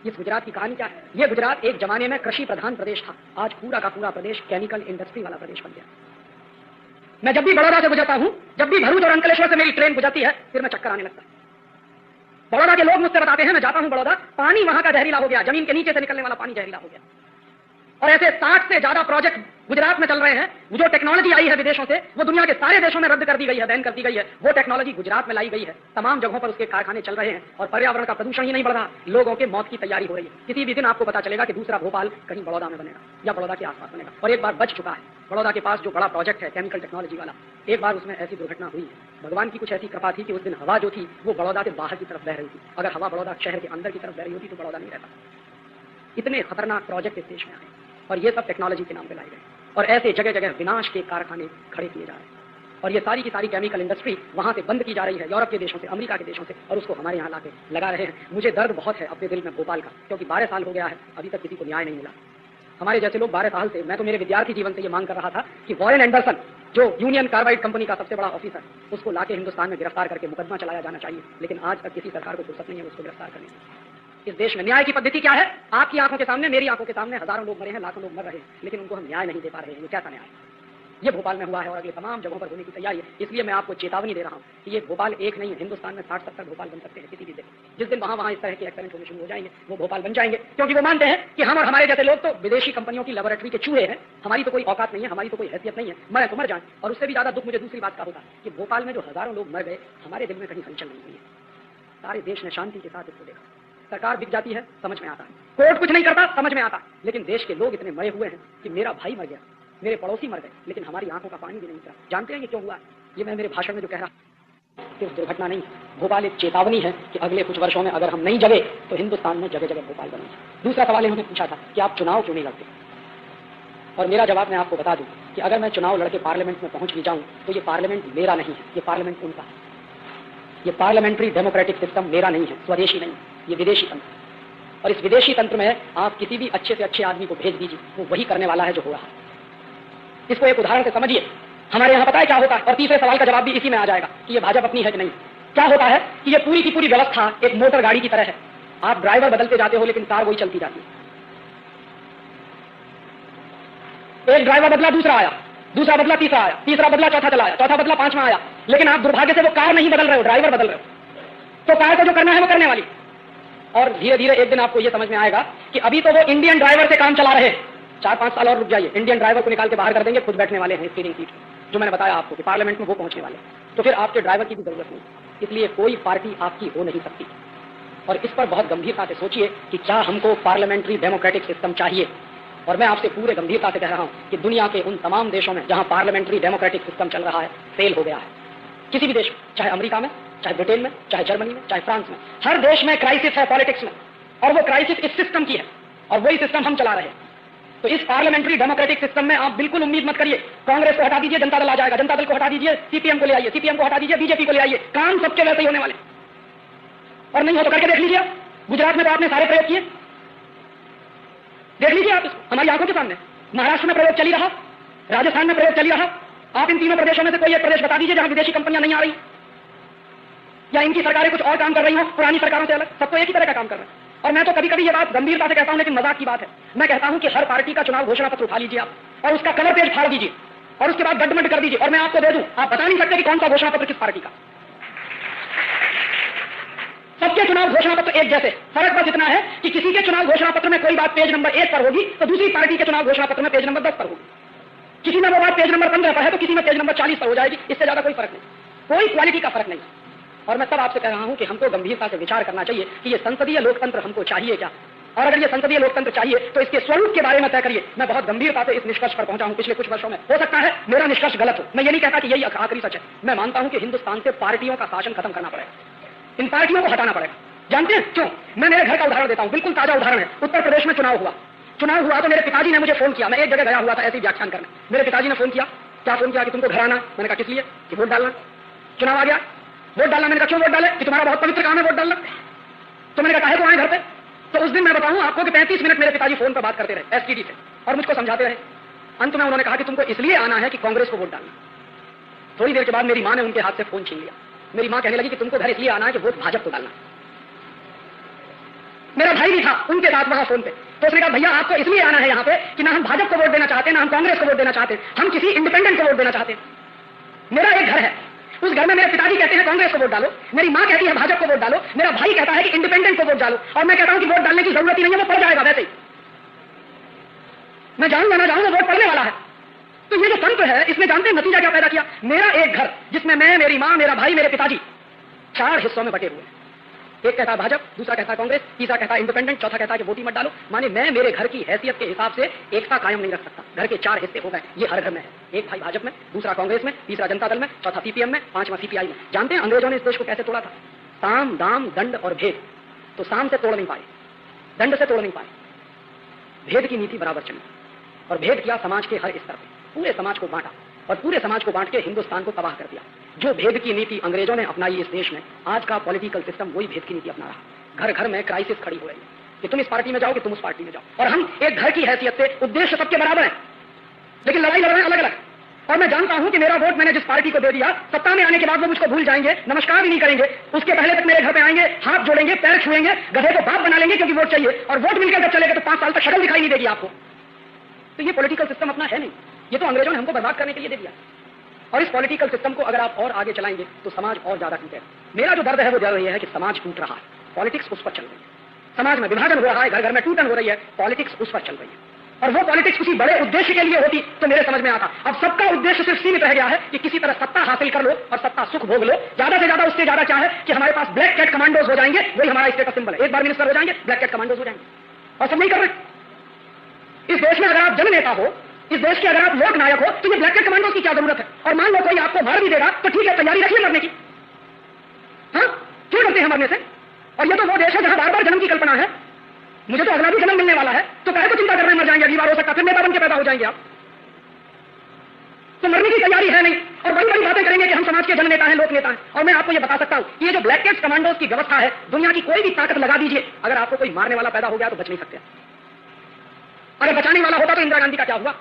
इस गुजरात की कहानी क्या है? ये गुजरात एक जमाने में कृषि प्रधान प्रदेश था, आज पूरा का पूरा प्रदेश केमिकल इंडस्ट्री वाला प्रदेश बन गया। मैं जब भी बड़ौदा से गुजरता हूं, जब भी भरूच और अंकलेश्वर से मेरी ट्रेन गुजरती है, फिर मैं चक्कर आने लगता है। बड़ौदा के लोग मुझसे बताते हैं, मैं जाता हूं बड़ौदा, पानी वहां का जहरीला हो गया, जमीन के नीचे से निकलने वाला पानी जहरीला हो गया। और ऐसे 60 से ज्यादा प्रोजेक्ट गुजरात में चल रहे हैं। जो टेक्नोलॉजी आई है विदेशों से, वो दुनिया के सारे देशों में रद्द कर दी गई है, बैन कर दी गई है। वो टेक्नोलॉजी गुजरात में लाई गई है, तमाम जगहों पर उसके कारखाने चल रहे हैं, और पर्यावरण का प्रदूषण ही नहीं बढ़ रहा, लोगों के मौत की तैयारी हो रही है। किसी भी दिन आपको पता चलेगा कि दूसरा भोपाल कहीं बड़ौदा में बनेगा या बड़ौदा के आसपास बनेगा, और एक बार बच चुका है। बड़ौदा के पास जो बड़ा प्रोजेक्ट है केमिकल टेक्नोलॉजी वाला, एक बार उसमें ऐसी दुर्घटना हुई है। भगवान की कुछ ऐसी कृपा थी कि उस दिन हवा जो थी वो बड़ौदा से बाहर की तरफ बह रही थी। अगर हवा बड़ौदा शहर के अंदर की तरफ बह रही होती तो बड़ौदा नहीं रहता। इतने खतरनाक प्रोजेक्ट इस देश में आए, और ये सब टेक्नोलॉजी के नाम पे लाए गए, और ऐसे जगह जगह विनाश के कारखाने खड़े किए जा रहे हैं। और ये सारी की सारी केमिकल इंडस्ट्री वहां से बंद की जा रही है, यूरोप के देशों से, अमेरिका के देशों से, और उसको हमारे यहाँ लाके लगा रहे हैं। मुझे दर्द बहुत है अपने दिल में भोपाल का, क्योंकि 12 साल हो गया है, अभी तक किसी को न्याय नहीं मिला। हमारे जैसे लोग 12 साल से, मैं तो मेरे विद्यार्थी जीवन से ये मांग कर रहा था कि वॉरेन एंडरसन, जो यूनियन कार्बाइड कंपनी का सबसे बड़ा ऑफिसर, उसको लाके हिंदुस्तान में गिरफ्तार करके मुकदमा चलाया जाना चाहिए, लेकिन आज तक किसी सरकार को फुर्सत नहीं है उसको गिरफ्तार करने की। इस देश में न्याय की पद्धति क्या है? आपकी आंखों के सामने, मेरी आंखों के सामने हजारों लोग मरे हैं, लाखों लोग मर रहे हैं, लेकिन उनको हम न्याय नहीं दे पा रहे हैं। ये कैसा न्याय है? ये भोपाल में हुआ है, और अगले तमाम जगहों पर होने की तैयारी है। इसलिए मैं आपको चेतावनी दे रहा हूं कि ये भोपाल एक नहीं है, हिंदुस्तान में 60-70 भोपाल बन सकते हैं किसी भी दिन। जिस दिन वहां इस तरह के एक्सपेरिमेंट होने शुरू हो जाएंगे, वो भोपाल बन जाएंगे, क्योंकि वो मानते हैं कि हम और हमारे जैसे लोग तो विदेशी कंपनियों की लेबोरेटरी के चूहे हैं, हमारी तो कोई औकात नहीं है, हमारी तो कोई हैसियत नहीं है, मरे तो मर जाए। और उससे भी ज्यादा दुख मुझे दूसरी बात का होता कि भोपाल में जो हजारों लोग मर गए, हमारे दिल में कहीं हलचल नहीं हुई है। सारे देश ने शांति के साथ इसको देखा। सरकार बिक जाती है, समझ में आता है, कोर्ट कुछ नहीं करता, समझ में आता है, लेकिन देश के लोग इतने मरे हुए हैं कि मेरा भाई मर गया, मेरे पड़ोसी मर गए, लेकिन हमारी आंखों का पानी भी नहीं उतरा। जानते हैं ये क्यों हुआ? ये मैं मेरे भाषण में जो कह रहा सिर्फ दुर्घटना नहीं, भोपाल एक चेतावनी है कि अगले कुछ वर्षों में अगर हम नहीं जगे तो हिंदुस्तान में जगह जगह भोपाल बनेंगे। दूसरा सवाल इन्होंने पूछा था कि आप चुनाव क्यों नहीं लड़ते, और मेरा जवाब मैं आपको बता दूं कि अगर मैं चुनाव लड़के पार्लियामेंट में पहुंच भी जाऊं तो ये पार्लियामेंट मेरा नहीं है, ये पार्लियामेंट उनका है। ये पार्लियामेंट्री डेमोक्रेटिक सिस्टम मेरा नहीं है, स्वदेशी नहीं, ये विदेशी तंत्र। और इस विदेशी तंत्र में आप किसी भी अच्छे से अच्छे आदमी को भेज दीजिए, वो वही करने वाला है जो हो रहा है। इसको एक उदाहरण से समझिए। हमारे यहाँ पता है क्या होता है, और तीसरे सवाल का जवाब भी इसी में आ जाएगा कि ये भाजपा अपनी है कि नहीं। क्या होता है कि ये पूरी की पूरी व्यवस्था एक मोटर गाड़ी की तरह है, आप ड्राइवर बदलते जाते हो लेकिन कार वही चलती जाती है। एक ड्राइवर बदला, दूसरा आया, दूसरा बदला, तीसरा आया, तीसरा बदला, चौथा चला आया, चौथा बदला, पांचवा आया। लेकिन आप दुर्भाग्य से वो कार नहीं बदल रहे हो, ड्राइवर बदल रहे हो। तो कार को जो करना है वो करने वाली। और धीरे धीरे एक दिन आपको ये समझ में आएगा कि अभी तो वो इंडियन ड्राइवर से काम चला रहे हैं, 4-5 साल और रुक जाइए, इंडियन ड्राइवर को निकाल के बाहर कर देंगे, खुद बैठने वाले हैं स्टीयरिंग सीट, जो मैंने बताया आपको कि पार्लियामेंट में वो पहुंचने वाले। तो फिर आपके ड्राइवर की भी जरूरत नहीं। इसलिए कोई पार्टी आपकी हो नहीं सकती। और इस पर बहुत गंभीरता से सोचिए कि क्या हमको पार्लियामेंट्री डेमोक्रेटिक सिस्टम चाहिए। और मैं आपसे पूरे गंभीरता से कह रहा हूं कि दुनिया के उन तमाम देशों में जहां पार्लियामेंट्री डेमोक्रेटिक सिस्टम चल रहा है, फेल हो गया है। किसी भी देश, चाहे अमेरिका में, चाहे ब्रिटेन में, चाहे जर्मनी में, चाहे फ्रांस में, हर देश में क्राइसिस है पॉलिटिक्स में, और वो क्राइसिस इस सिस्टम की है, और वही सिस्टम हम चला रहे हैं। तो इस पार्लियामेंट्री डेमोक्रेटिक सिस्टम में आप बिल्कुल उम्मीद मत करिए कांग्रेस को हटा दीजिए जनता दल आ जाएगा, जनता दल को हटा दीजिए सीपीएम को ले आइए, सीपीएम को हटा दीजिए बीजेपी को ले आइए, काम सबके वैसे ही होने वाले। और नहीं हो तो करके देख लीजिए। गुजरात में तो आपने सारे प्रयोग किए, देख लीजिए आप इसको हमारी आंखों के सामने। महाराष्ट्र में प्रयोग चली रहा, राजस्थान में प्रयोग चली रहा। आप इन तीनों प्रदेशों में से कोई एक प्रदेश बता दीजिए जहां विदेशी कंपनियां नहीं आ रही, या इनकी सरकारें कुछ और काम कर रही हो पुरानी सरकारों से अलग। सबको एक ही तरह का काम कर रहे हैं। और मैं तो कभी कभी ये बात गंभीरता से कहता हूं, लेकिन मजाक की बात है। मैं कहता हूं कि हर पार्टी का चुनाव घोषणा पत्र उठा लीजिए आप, और उसका कलर पेज फाड़ दीजिए, और उसके बाद गड्ढमड कर दीजिए, और मैं आपको दे दूं, आप बता नहीं सकते कि कौन सा घोषणा पत्र किस पार्टी का। सबके चुनाव घोषणा पत्र एक जैसे, फर्क बस इतना है कि किसी के चुनाव घोषणा पत्र में कोई बात पेज नंबर 1 पर होगी तो दूसरी पार्टी के चुनाव घोषणा पत्र में पेज नंबर 10 पर होगी। किसी में वो बात पेज नंबर 15 पर है तो किसी में पेज नंबर 40 पर हो जाएगी। इससे ज्यादा कोई फर्क नहीं, कोई क्वालिटी का फर्क नहीं। और मैं तब आपसे कह रहा हूं कि हमको गंभीरता से विचार करना चाहिए कि ये संसदीय लोकतंत्र हमको चाहिए क्या, और अगर ये संसदीय लोकतंत्र चाहिए तो इसके स्वरूप के बारे में तय करिए। मैं बहुत गंभीरता से इस निष्कर्ष पर पहुंचा हूं पिछले कुछ वर्षों में। हो सकता है मेरा निष्कर्ष गलत हो, मैं ये नहीं कहता कि यही आखिरी सच है। मैं मानता हूं कि हिंदुस्तान से पार्टियों का शासन खत्म करना पड़ेगा, इन पार्टियों को हटाना पड़ेगा। जानते हैं क्यों? मैं मेरे घर का उदाहरण देता हूं, बिल्कुल ताजा उदाहरण है। उत्तर प्रदेश में चुनाव हुआ तो मेरे पिताजी ने मुझे फोन किया। मैं एक जगह गया हुआ था ऐसे व्याख्यान करने, मेरे पिताजी ने फोन किया। क्या फोन किया? कि तुमको घर आना। मैंने कहा किस लिए? कि वोट डालना। चुनाव आ गया, वोट डालना। मैंने कहा क्यों वोट डाले? कि तुम्हारा बहुत पवित्र काम है वोट डालना। तो मैंने कहा है तो आए घर पे। तो उस दिन मैं बताऊं आपको कि 35 मिनट मेरे पिताजी फोन पर बात करते रहे एसटीडी से, और मुझको समझाते रहे। अंत में उन्होंने कहा कि तुमको इसलिए आना है कि कांग्रेस को वोट डालना। थोड़ी देर के बाद मेरी मां ने उनके हाथ से फोन छीन लिया। मेरी मां कहने लगी कि तुमको घर इसलिए आना है कि वोट भाजपा को डालना। मेरा भाई भी था उनके साथ वहां फोन पे, तो उसने कहा भैया आपको इसलिए आना है यहाँ पे कि ना हम भाजपा को वोट देना चाहते, ना हम कांग्रेस को वोट देना चाहते, हम किसी इंडिपेंडेंट को वोट देना चाहते। मेरा एक घर है, उस घर में मेरे पिताजी कहते हैं कांग्रेस को वोट डालो, मेरी मां कहती है भाजपा को वोट डालो, मेरा भाई कहता है कि इंडिपेंडेंट को वोट डालो, और मैं कहता हूं कि वोट डालने की जरूरत ही नहीं है, वो पड़ जाएगा वैसे ही। मैं जाऊंगा ना जाऊंगा वोट पड़ने वाला है। तो ये जो तंत्र है इसमें जानते हैं नतीजा क्या पैदा किया? मेरा एक घर जिसमें मैं, मेरी मां, मेरा भाई, मेरे पिताजी 4 हिस्सों में बटे हुए हैं। एक कहता है भाजपा, दूसरा कहता है कांग्रेस, तीसरा कहता है इंडिपेंडेंट, चौथा कहता है कि वोट ही मत डालो। माने मैं मेरे घर की हैसियत के हिसाब से एकता कायम नहीं रख सकता। घर के 4 हिस्से हो गए, ये हर घर में है। एक भाई भाजपा में, दूसरा कांग्रेस में, तीसरा जनता दल में, चौथा सीपीएम में, पांचवा सीपीआई में। जानते हैं अंग्रेजों ने इस देश को कैसे तोड़ा था? साम, दाम, दंड और भेद। तो साम से तोड़ नहीं पाए, दंड से तोड़ नहीं पाए, भेद की नीति बराबर चली, और भेद किया समाज के हर स्तर पर, पूरे समाज को बांटा, और पूरे समाज को बांट के हिंदुस्तान को तबाह कर दिया। जो भेद की नीति अंग्रेजों ने अपनाई इस देश में, आज का पॉलिटिकल सिस्टम वही भेद की नीति अपना रहा। घर घर में क्राइसिस खड़ी हो रही है कि तुम इस पार्टी में जाओ कि तुम उस पार्टी में जाओ, और हम एक घर की हैसियत से उद्देश्य सबके बराबर हैं, लेकिन लड़ाई लड़ रहे हैं अलग अलग। और मैं जानता हूं कि मेरा वोट मैंने जिस पार्टी को दे दिया, सत्ता में आने के बाद वो मुझको भूल जाएंगे, नमस्कार भी नहीं करेंगे। उसके पहले तक मेरे घर पे आएंगे, हाथ जोड़ेंगे, पैर छुएंगे, गधे को बाप बना लेंगे क्योंकि वोट चाहिए, और वोट मिलकर जब चलेगा तो 5 साल तक शक्ल दिखाई नहीं देगी आपको। तो ये पॉलिटिकल सिस्टम अपना है नहीं, ये तो अंग्रेजों ने हमको बर्बाद करने के लिए दे दिया। और इस पॉलिटिकल सिस्टम को अगर आप और आगे चलाएंगे तो समाज और ज्यादा टूटेगा। मेरा जो दर्द है वो दर्द ये है कि समाज टूट रहा है, पॉलिटिक्स उस पर चल रही है, समाज में विभाजन हो रहा है, घर घर में टूटन हो रही है, पॉलिटिक्स उस पर चल रही है। और वो पॉलिटिक्स किसी बड़े उद्देश्य के लिए होती तो मेरे समझ में आता। अब सबका उद्देश्य सिर्फ सीमित रह गया है कि किसी तरह सत्ता हासिल कर लो और सत्ता सुख भोग लो। ज्यादा से ज्यादा उससे ज्यादा क्या है कि हमारे पास ब्लैक कैट कमांडोज हो जाएंगे, वही हमारा स्टेट का सिंबल है। एक बार मिनिस्टर हो जाएंगे, ब्लैक कैट कमांडोज हो जाएंगे, और सब नहीं कर रहे। इस देश में अगर आप जननेता हो, इस देश के अगर आप लोक नायक हो, तो ये ब्लैक कैट कमांडोज की क्या जरूरत है? और मान लो कोई आपको मार भी देगा तो ठीक है, तैयारी रखिए मरने की। हाँ, क्यों करते हैं मरने से? और ये तो वो देश है जहां बार बार जन्म की कल्पना है, मुझे तो अगला भी जन्म मिलने वाला है, तो काहे को चिंता कर रहे हैं? मर जाएंगे, अगली बार हो सकता फिर नेता बन के पैदा हो जाएंगे आप। तो मरने की तैयारी है नहीं, और बड़ी बड़ी बातें करेंगे कि हम समाज के जन नेता हैं, लोक नेता हैं। और मैं आपको ये बता सकता हूं, ये जो ब्लैक कैट्स कमांडोज की व्यवस्था है, दुनिया की कोई भी ताकत लगा दीजिए, अगर आपको कोई मारने वाला पैदा हो गया तो बच नहीं सकते। अगर बचाने वाला होता तो इंदिरा गांधी का क्या हुआ?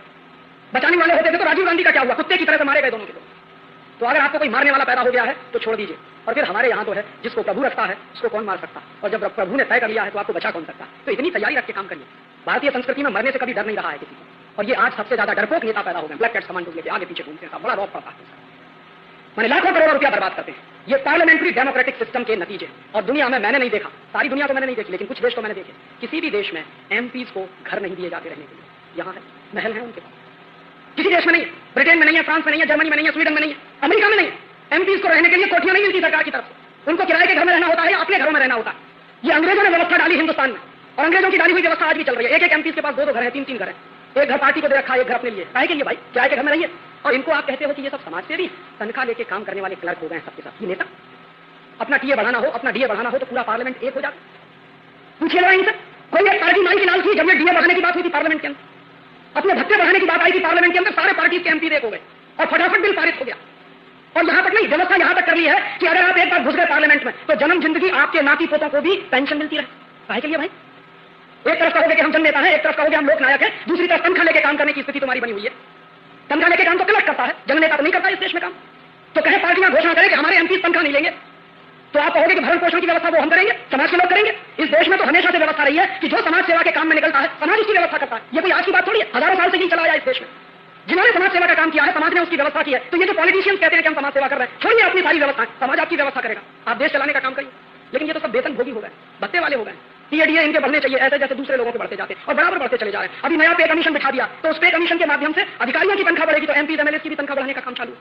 बचाने वाले होते थे तो राजीव गांधी का क्या हुआ? कुत्ते की तरह से मारे गए दोनों के दोनों। तो अगर आपको कोई मारने वाला पैदा हो गया है तो छोड़ दीजिए। और फिर हमारे यहाँ तो है, जिसको प्रभु रखता है उसको कौन मार सकता, और जब प्रभु ने तय कर लिया है तो आपको बचा कौन सकता। तो इतनी तैयारी रख के काम करिए। भारतीय संस्कृति में मरने से कभी डर नहीं रहा है किसी को। और ये आज सबसे ज्यादा डरपोक नेता पैदा हो गए, ब्लैक कैट कमांडो लेके आगे पीछे घूमते हैं, बड़ा रौब पड़ता है, मैंने लाखों करोड़ रुपया बर्बाद करते हैं। ये पार्लियामेंट्री डेमोक्रेटिक सिस्टम के नतीजे। और दुनिया में मैंने नहीं देखा, सारी दुनिया तो मैंने नहीं देखी, लेकिन कुछ देश तो मैंने देखे, किसी भी देश में एमपीज को घर नहीं दिए जाते रहने के लिए। यहाँ है, महल है उनके पास, किसी देश में नहीं है, ब्रिटेन में नहीं है, फ्रांस में नहीं है, जर्मनी में नहीं है, स्वीडन में नहीं है, अमेरिका में नहीं है। एमपीज को रहने के लिए कोठियां नहीं मिलती सरकार की तरफ से, उनको किराए के घर में रहना होता है या अपने घरों में रहना होता है। ये अंग्रेजों ने व्यवस्था डाली हिंदुस्तान में, और अंग्रेजों की डाली हुई व्यवस्था आज भी चल रही है। एक एक एमपीज के पास दो घर है, तीन तीन घर है, एक घर पार्टी को दे रखा है, एक घर अपने लिए। काहे के लिए भाई? किराए के घर में रहिए। और इनको आप कहते हो कि ये सब समाज सेवी, तनख्वाह लेके काम करने वाले क्लर्क हो गए सबके साथ। ये नेता अपना टीए बढ़ाना हो, अपना डीए बढ़ाना हो तो पूरा पार्लियामेंट एक हो जाता। पूछिएगा इनसे, कोई एक पार्टी माई की लाल थी जब ये डीए बढ़ाने की बात हुई थी पार्लियामेंट के अंदर, अपने भत्ते बढ़ाने की बात आई थी पार्लियामेंट के अंदर, सारे पार्टी के एमपी एक हो गए और फटाफट बिल पारित हो गया। और यहां तक नहीं, व्यवस्था यहां तक कर ली है कि अगर आप एक बार घुस गए पार्लियामेंट में तो जन्म जिंदगी आपके नाती पोतों को भी पेंशन मिलती रहे। काहे के लिए भाई? एक तरफ कहोगे कि हम जननेता हैं, एक तरफ कहोगे हम लोकनायक हैं, दूसरी तरफ तनख्वाह लेके काम करने की स्थिति तुम्हारी बनी हुई है। तनख्वाह लेके काम तो क्लर्क करता है, जननेता तो नहीं करता इस देश में काम। तो कहे पार्टियां घोषणा करें कि हमारे एमपी तनख्वाह नहीं लेंगे, तो आप कहोगे कि भरण पोषण की व्यवस्था वो हम करेंगे, समाज के लोग करेंगे। इस देश में तो हमेशा से व्यवस्था रही है कि जो समाज सेवा के काम में निकलता है समाज उसकी व्यवस्था करता है। ये कोई आज की बात थोड़ी है, हजारों साल से ही चला आया इस देश में। जिन्होंने समाज सेवा का काम किया है समाज ने उसकी व्यवस्था की है। तो ये जो पॉलिटिशियंस कहते हैं कि हम समाज सेवा कर रहे हैं, छोड़िए अपनी सारी व्यवस्था, समाज आपकी व्यवस्था करेगा, आप देश चलाने का काम करिए। लेकिन ये तो सब वेतन भोगी हो गए, भत्ते वाले हो गए। टीएडीए इनके बढ़ने चाहिए ऐसे जैसे दूसरे लोगों के बढ़ते जाते और बराबर बढ़ते चले जा रहे हैं। अभी नया पे कमीशन बिठा दिया तो उस पे कमीशन के माध्यम से अधिकारियों की तनख्वाह बढ़ेगी, तो एमपी एमएलए की भी तनख्वाह बढ़ाने का काम चालू।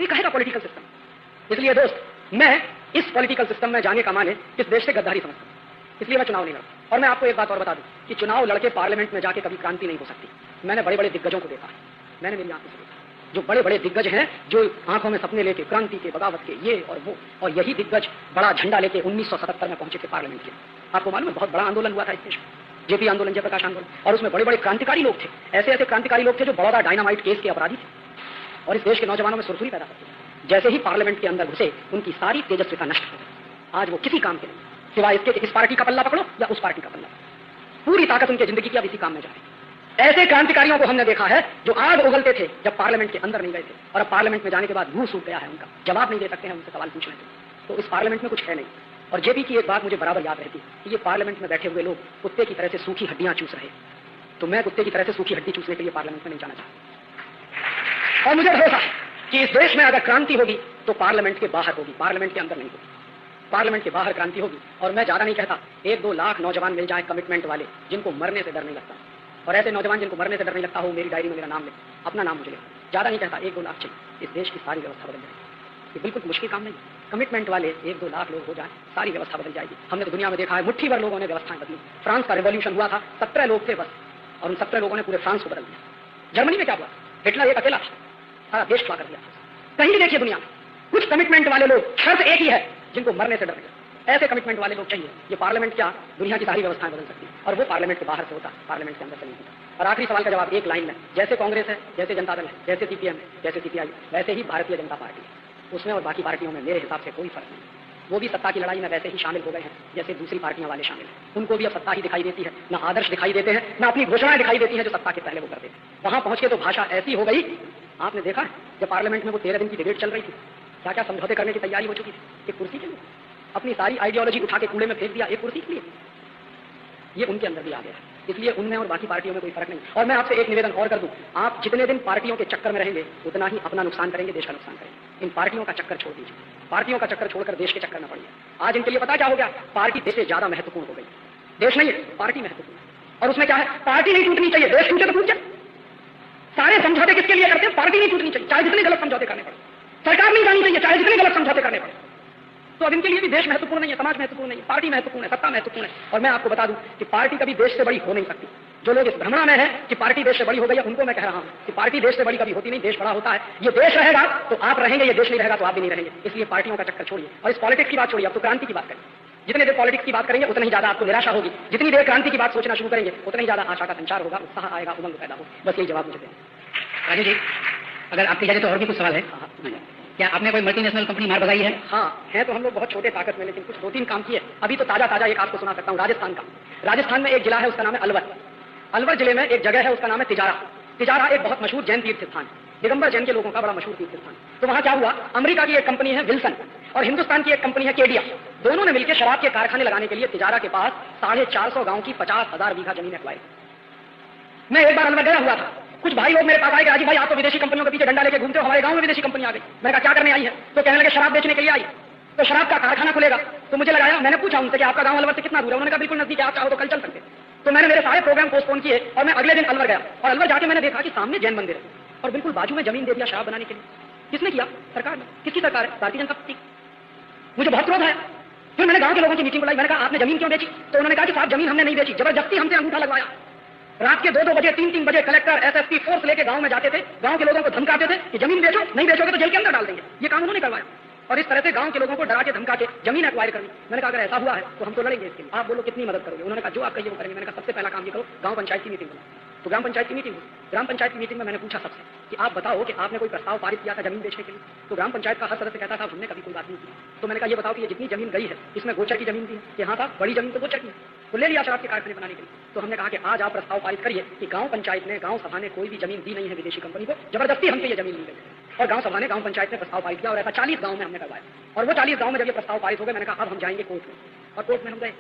ये कहेगा पॉलिटिकल सिस्टम। इसलिए दोस्त, मैं इस पॉलिटिकल सिस्टम में जाने का माने इस देश से गद्दारी समझता हूं, इसलिए मैं चुनाव नहीं लड़ता। और मैं आपको एक बात और बता दूं कि चुनाव लड़के पार्लियामेंट में जाके कभी क्रांति नहीं हो सकती। मैंने बड़े बड़े दिग्गजों को देखा है, मैंने मेरी आंखों से देखा, जो बड़े बड़े दिग्गज हैं, जो आंखों में सपने लेके क्रांति के, बगावत के, ये और वो, और यही दिग्गज बड़ा झंडा लेके 1977 में पहुंचे थे पार्लियामेंट के। आपको मालूम है बहुत बड़ा आंदोलन हुआ था इस देश में, जेपी आंदोलन, जयप्रकाश आंदोलन, और उसमें बड़े बड़े क्रांतिकारी लोग थे। ऐसे ऐसे क्रांतिकारी लोग थे जो बड़ौदा डायनामाइट केस के अपराधी थे और इस देश के नौजवानों में सुरसुरी पैदा करते थे। जैसे ही पार्लियामेंट के अंदर घुसे उनकी सारी तेजस्विता नष्ट हो गई। आज वो किसी काम के नहीं, सिवाय इसके कि इस पार्टी का पल्ला पकड़ो या उस पार्टी का पल्ला, पूरी ताकत उनकी जिंदगी की अब इसी काम में जा रही है। ऐसे क्रांतिकारियों को हमने देखा है जो आग उगलते थे जब पार्लियामेंट के अंदर नहीं गए थे, और अब पार्लियामेंट में जाने के बाद मुंह सूख गया है उनका, जवाब नहीं दे सकते हैं उनसे सवाल पूछने के। तो इस पार्लियामेंट में कुछ है नहीं। और जेपी की एक बात मुझे बराबर याद रहती कि ये पार्लियामेंट में बैठे हुए लोग कुत्ते की तरह से सूखी हड्डियां चूस रहे, तो मैं कुत्ते की तरह से सूखी हड्डी चूसने के लिए पार्लियामेंट में नहीं जाना चाहता। और मुझे भरोसा है कि इस देश में अगर क्रांति होगी तो पार्लियामेंट के बाहर होगी, पार्लियामेंट के अंदर नहीं होगी। पार्लियामेंट के बाहर क्रांति होगी। और मैं ज्यादा नहीं कहता, 1-2 लाख नौजवान मिल जाए कमिटमेंट वाले, जिनको मरने से डर नहीं लगता। और ऐसे नौजवान जिनको मरने से डर नहीं लगता हो, मेरी डायरी में मेरा नाम ले, अपना नाम मुझे ले। ज्यादा नहीं कहता, 1-2 लाख चाहिए, इस देश की सारी व्यवस्था बदल जाएगी। ये बिल्कुल मुश्किल काम नहीं है। कमिटमेंट वाले 1-2 लाख लोग हो जाए, सारी व्यवस्था बदल जाएगी। हमने तो दुनिया में देखा है, मुट्ठी भर लोगों ने व्यवस्थाएं बदली। फ्रांस का रिवॉल्यूशन हुआ था, 17 लोग थे बस, और उन 17 लोगों ने पूरे फ्रांस को बदल दिया। जर्मनी में क्या हुआ? हिटलर एक अकेला था, सारा देश खड़ा कर दिया। कहीं भी देखिए दुनिया में कुछ कमिटमेंट वाले लोग, शर्त एक ही है, जिनको मरने से डर नहीं। ऐसे कमिटमेंट वाले लोग चाहिए। ये पार्लियामेंट क्या, दुनिया की सारी व्यवस्थाएं बदल सकती है, और वो पार्लियामेंट के बाहर से होता, पार्लियामेंट के अंदर से नहीं होता। और आखिरी सवाल का जवाब एक लाइन में, जैसे कांग्रेस है, जैसे जनता दल है, जैसे सीपीएम है, जैसे सीपीआई, वैसे ही भारतीय जनता पार्टी है। उसमें और बाकी पार्टियों में मेरे हिसाब से कोई फर्क नहीं। वो भी सत्ता की लड़ाई में वैसे ही शामिल हो गए हैं जैसे दूसरी पार्टियां वाले शामिल हैं। उनको भी अब सत्ता ही दिखाई देती है, ना आदर्श दिखाई देते हैं, ना अपनी घोषणाएं दिखाई देती हैं जो सत्ता के पहले वो करते थे। वहां पहुंच के तो भाषा ऐसी हो गई, आपने देखा जब पार्लियामेंट में वो 13 दिन की डिबेट चल रही थी, क्या क्या समझौते करने की तैयारी हो चुकी थी एक कुर्सी के लिए। अपनी सारी आइडियोलॉजी उठा के कूड़े में फेंक दिया एक कुर्सी के लिए। ये उनके अंदर भी आ गया है, इसलिए उनमें और बाकी पार्टियों में कोई फर्क नहीं। और मैं आपसे एक निवेदन और कर दूं, आप जितने दिन पार्टियों के चक्कर में रहेंगे उतना ही अपना नुकसान करेंगे, देश का नुकसान करेंगे। इन पार्टियों का चक्कर छोड़ दीजिए, पार्टियों का चक्कर छोड़कर देश के चक्कर में पड़िए। आज इनके लिए पता क्या हो गया, पार्टी देश से ज्यादा महत्वपूर्ण हो गई। देश नहीं है, पार्टी महत्वपूर्ण है। और उसमें क्या है, पार्टी नहीं टूटनी चाहिए, देश टूटे तो टूट जाए। सारे समझौते किसके लिए करते हैं, पार्टी नहीं टूटनी चाहिए, चाहे जितने गलत समझौते करने पड़े। सरकार नहीं जानी चाहिए, चाहे जितने गलत समझौते करने पड़े। तो अब इनके लिए भी देश महत्वपूर्ण नहीं है, समाज महत्वपूर्ण नहीं है, पार्टी महत्वपूर्ण है, सत्ता महत्वपूर्ण है। और मैं आपको बता दूं कि पार्टी कभी देश से बड़ी हो नहीं सकती। जो लोग इस भ्रमणा में है कि पार्टी देश से बड़ी हो गई है, उनको मैं कह रहा हूं कि पार्टी देश से बड़ी कभी होती नहीं, देश बड़ा होता है। ये देश रहेगा तो आप रहेंगे, ये देश नहीं रहेगा तो आप भी नहीं रहेंगे। इसलिए पार्टियों का चक्कर छोड़िए और इस पॉलिटिक्स की बात छोड़िए, अब तो क्रांति की बात करें। जितने देर पॉलिटिक्स की बात करेंगे उतनी ही ज्यादा आपको निराशा होगी, जितनी देर क्रांति की बात सोचना शुरू करेंगे उतनी ही ज्यादा आशा का संचार होगा, उत्साह आएगा, उमंग पैदा हो। बस यही जवाब मुझे दें। राजू जी, अगर आपकी इजाजत तो और भी कुछ सवाल है। क्या आपने कोई मल्टीनेशनल कंपनी मार बजाई है? हाँ है, तो हम लोग बहुत छोटे ताकत में, लेकिन कुछ 2-3 काम किए। अभी तो ताजा एक आपको सुना सकता हूँ राजस्थान का। राजस्थान में एक जिला है, उसका नाम है अलवर। अलवर जिले में एक जगह है, उसका नाम है तिजारा। तिजारा एक बहुत मशहूर जैन तीर्थ स्थान, दिगंबर जैन के लोगों का बड़ा मशहूर तीर्थ स्थान। तो वहां क्या हुआ, अमेरिका की एक कंपनी है विल्सन और हिंदुस्तान की एक कंपनी है केडिया, दोनों ने मिलकर शराब के कारखाने लगाने के लिए तिजारा के पास 450 गांव की 50,000 बीघा जमीन एक्वायर। मैं एक बार अलवर गया हुआ था, कुछ भाई लोग मेरे पास आए कि राजीव भाई आप तो विदेशी कंपनियों के पीछे डंडा लेके घूमते हो, हमारे गांव में विदेशी कंपनी आ गई। मैंने कहा क्या करने आई है? तो कहने लगे शराब बेचने के लिए आई। तो शराब का कारखाना खुलेगा। तो मुझे लगाया, मैंने पूछा उनसे कि आपका गांव अलवर से कितना दूर है? उन्होंने कहा बिल्कुल नजदीक है, आप चाहो तो कल चल सकते। तो मैंने मेरे सारे प्रोग्राम पोस्टपोन किए और मैं अगले दिन अलवर गया और अलवर जाके मैंने देखा कि सामने जैन मंदिर है और बिल्कुल बाजू में जमीन दे दिया शराब बनाने के लिए। किसने किया? सरकार ने। किसकी सरकार है? भारतीय जनता पार्टी। मुझे बहुत क्रोध आया। फिर मैंने गांव के लोगों की मीटिंग बुलाई, मैंने कहा आपने जमीन क्यों बेची? तो उन्होंने कहा कि साहब जमीन हमने नहीं बेची, जबरदस्ती हमसे अंगूठा लगवाया। रात के 2-2 बजे 3-3 बजे कलेक्टर एसएसपी फोर्स लेके गांव में जाते थे, गांव के लोगों को धमकाते थे कि जमीन बेचो, नहीं बेचोगे तो जेल के अंदर डाल देंगे। ये काम उन्होंने करवाया और इस तरह से गांव के लोगों को डरा के धमका के जमीन एक्वायर करनी। मैंने कहा अगर ऐसा हुआ है तो हम तो लड़ेंगे इसके लिए, आप बोलो कितनी मदद करोगे? उन्होंने कहा जो आप कहिए वो करेंगे। मैंने कहा सबसे पहला काम ये करो, गांव पंचायत की मीटिंग बुलाओ। तो ग्राम पंचायत की मीटिंग हुई। ग्राम पंचायत की मीटिंग में मैंने पूछा सबसे कि आप बताओ कि आपने कोई प्रस्ताव पारित किया था जमीन बेचने के लिए? तो ग्राम पंचायत का हर सदस्य कहता था हमने कभी कोई बात नहीं की। तो मैंने कहा ये बताओ कि ये जितनी जमीन गई है इसमें गोचर की जमीन थी कि हाँ था, बड़ी जमीन तो गोचर की, तो ले लिया शराब के कारखाने बनाने के लिए। तो हमने कहा कि आज आप प्रस्ताव पारित करिए कि गांव पंचायत ने, गांव सभा ने कोई भी जमीन दी नहीं है विदेशी कंपनी को, जबरदस्ती हमसे ये जमीन ली गई। और गांव सभा ने, गांव पंचायत ने प्रस्ताव पारित किया और ऐसा 40 गांव में हमने करवाया। और वो 40 गांव में जब ये प्रस्ताव पारित हो गए, मैंने कहा अब हम जाएंगे कोर्ट में। और कोर्ट में हम गए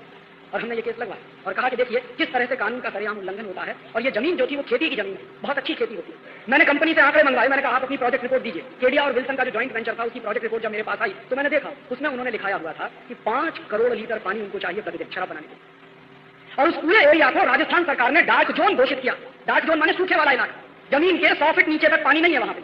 और हमने ये केस लगवाया और कहा कि देखिए किस तरह से कानून का सरेआम उल्लंघन होता है। और ये जमीन जो थी वो खेती की जमीन थी, बहुत अच्छी खेती होती है। मैंने कंपनी से आंकड़े मंगवाए, मैंने कहा आप अपनी प्रोजेक्ट रिपोर्ट दीजिए। केडिया और विल्सन का जो जॉइंट वेंचर था उसकी प्रोजेक्ट रिपोर्ट जब मेरे पास आई तो मैंने देखा उसमें उन्होंने लिखाया हुआ था कि 5 करोड़ लीटर पानी उनको चाहिए प्रतिदिन शराब बनाने के लिए। और उस पूरे एरिया को राजस्थान सरकार ने डार्क जोन घोषित किया। डार्क जोन माने सूखे वाला इलाका, जमीन के 100 फीट नीचे तक पानी नहीं है वहां पे।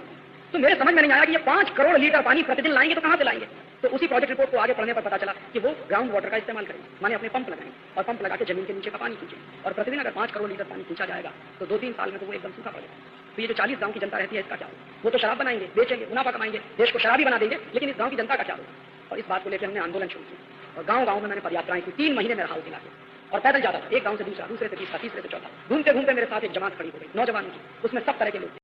तो मेरे समझ में नहीं आया कि ये 5 करोड़ लीटर पानी प्रतिदिन लाएंगे तो कहां से लाएंगे? तो उसी प्रोजेक्ट रिपोर्ट को आगे पढ़ने पर पता चला कि वो ग्राउंड वाटर का इस्तेमाल करेंगे, माने अपने पंप लगाएंगे और पंप लगा के जमीन के नीचे का पानी खींचेंगे। और प्रतिदिन अगर 5 करोड़ लीटर पानी खींचा जाएगा तो 2-3 साल में तो वो एकदम सूखा पड़ जाएगा। तो ये जो 40 गांव की जनता रहती है इसका क्या होगा? वो तो शराब बनाएंगे, बेचेंगे, मुनाफा कमाएंगे, देश को शराबी बना देंगे, लेकिन इस गांव की जनता का क्या होगा? और इस बात को लेकर हमने आंदोलन शुरू किया और गांव गांव में मैंने पदयात्राएं की। 3 महीने में रहा उस इलाके और पैदल जाता था, एक गांव से दूसरा, दूसरे से तीसरा, तीसरे से चौथा। घूमते घूमते मेरे साथ एक जमात खड़ी हो गई नौजवानों की, उसमें सब तरह के लोग थे।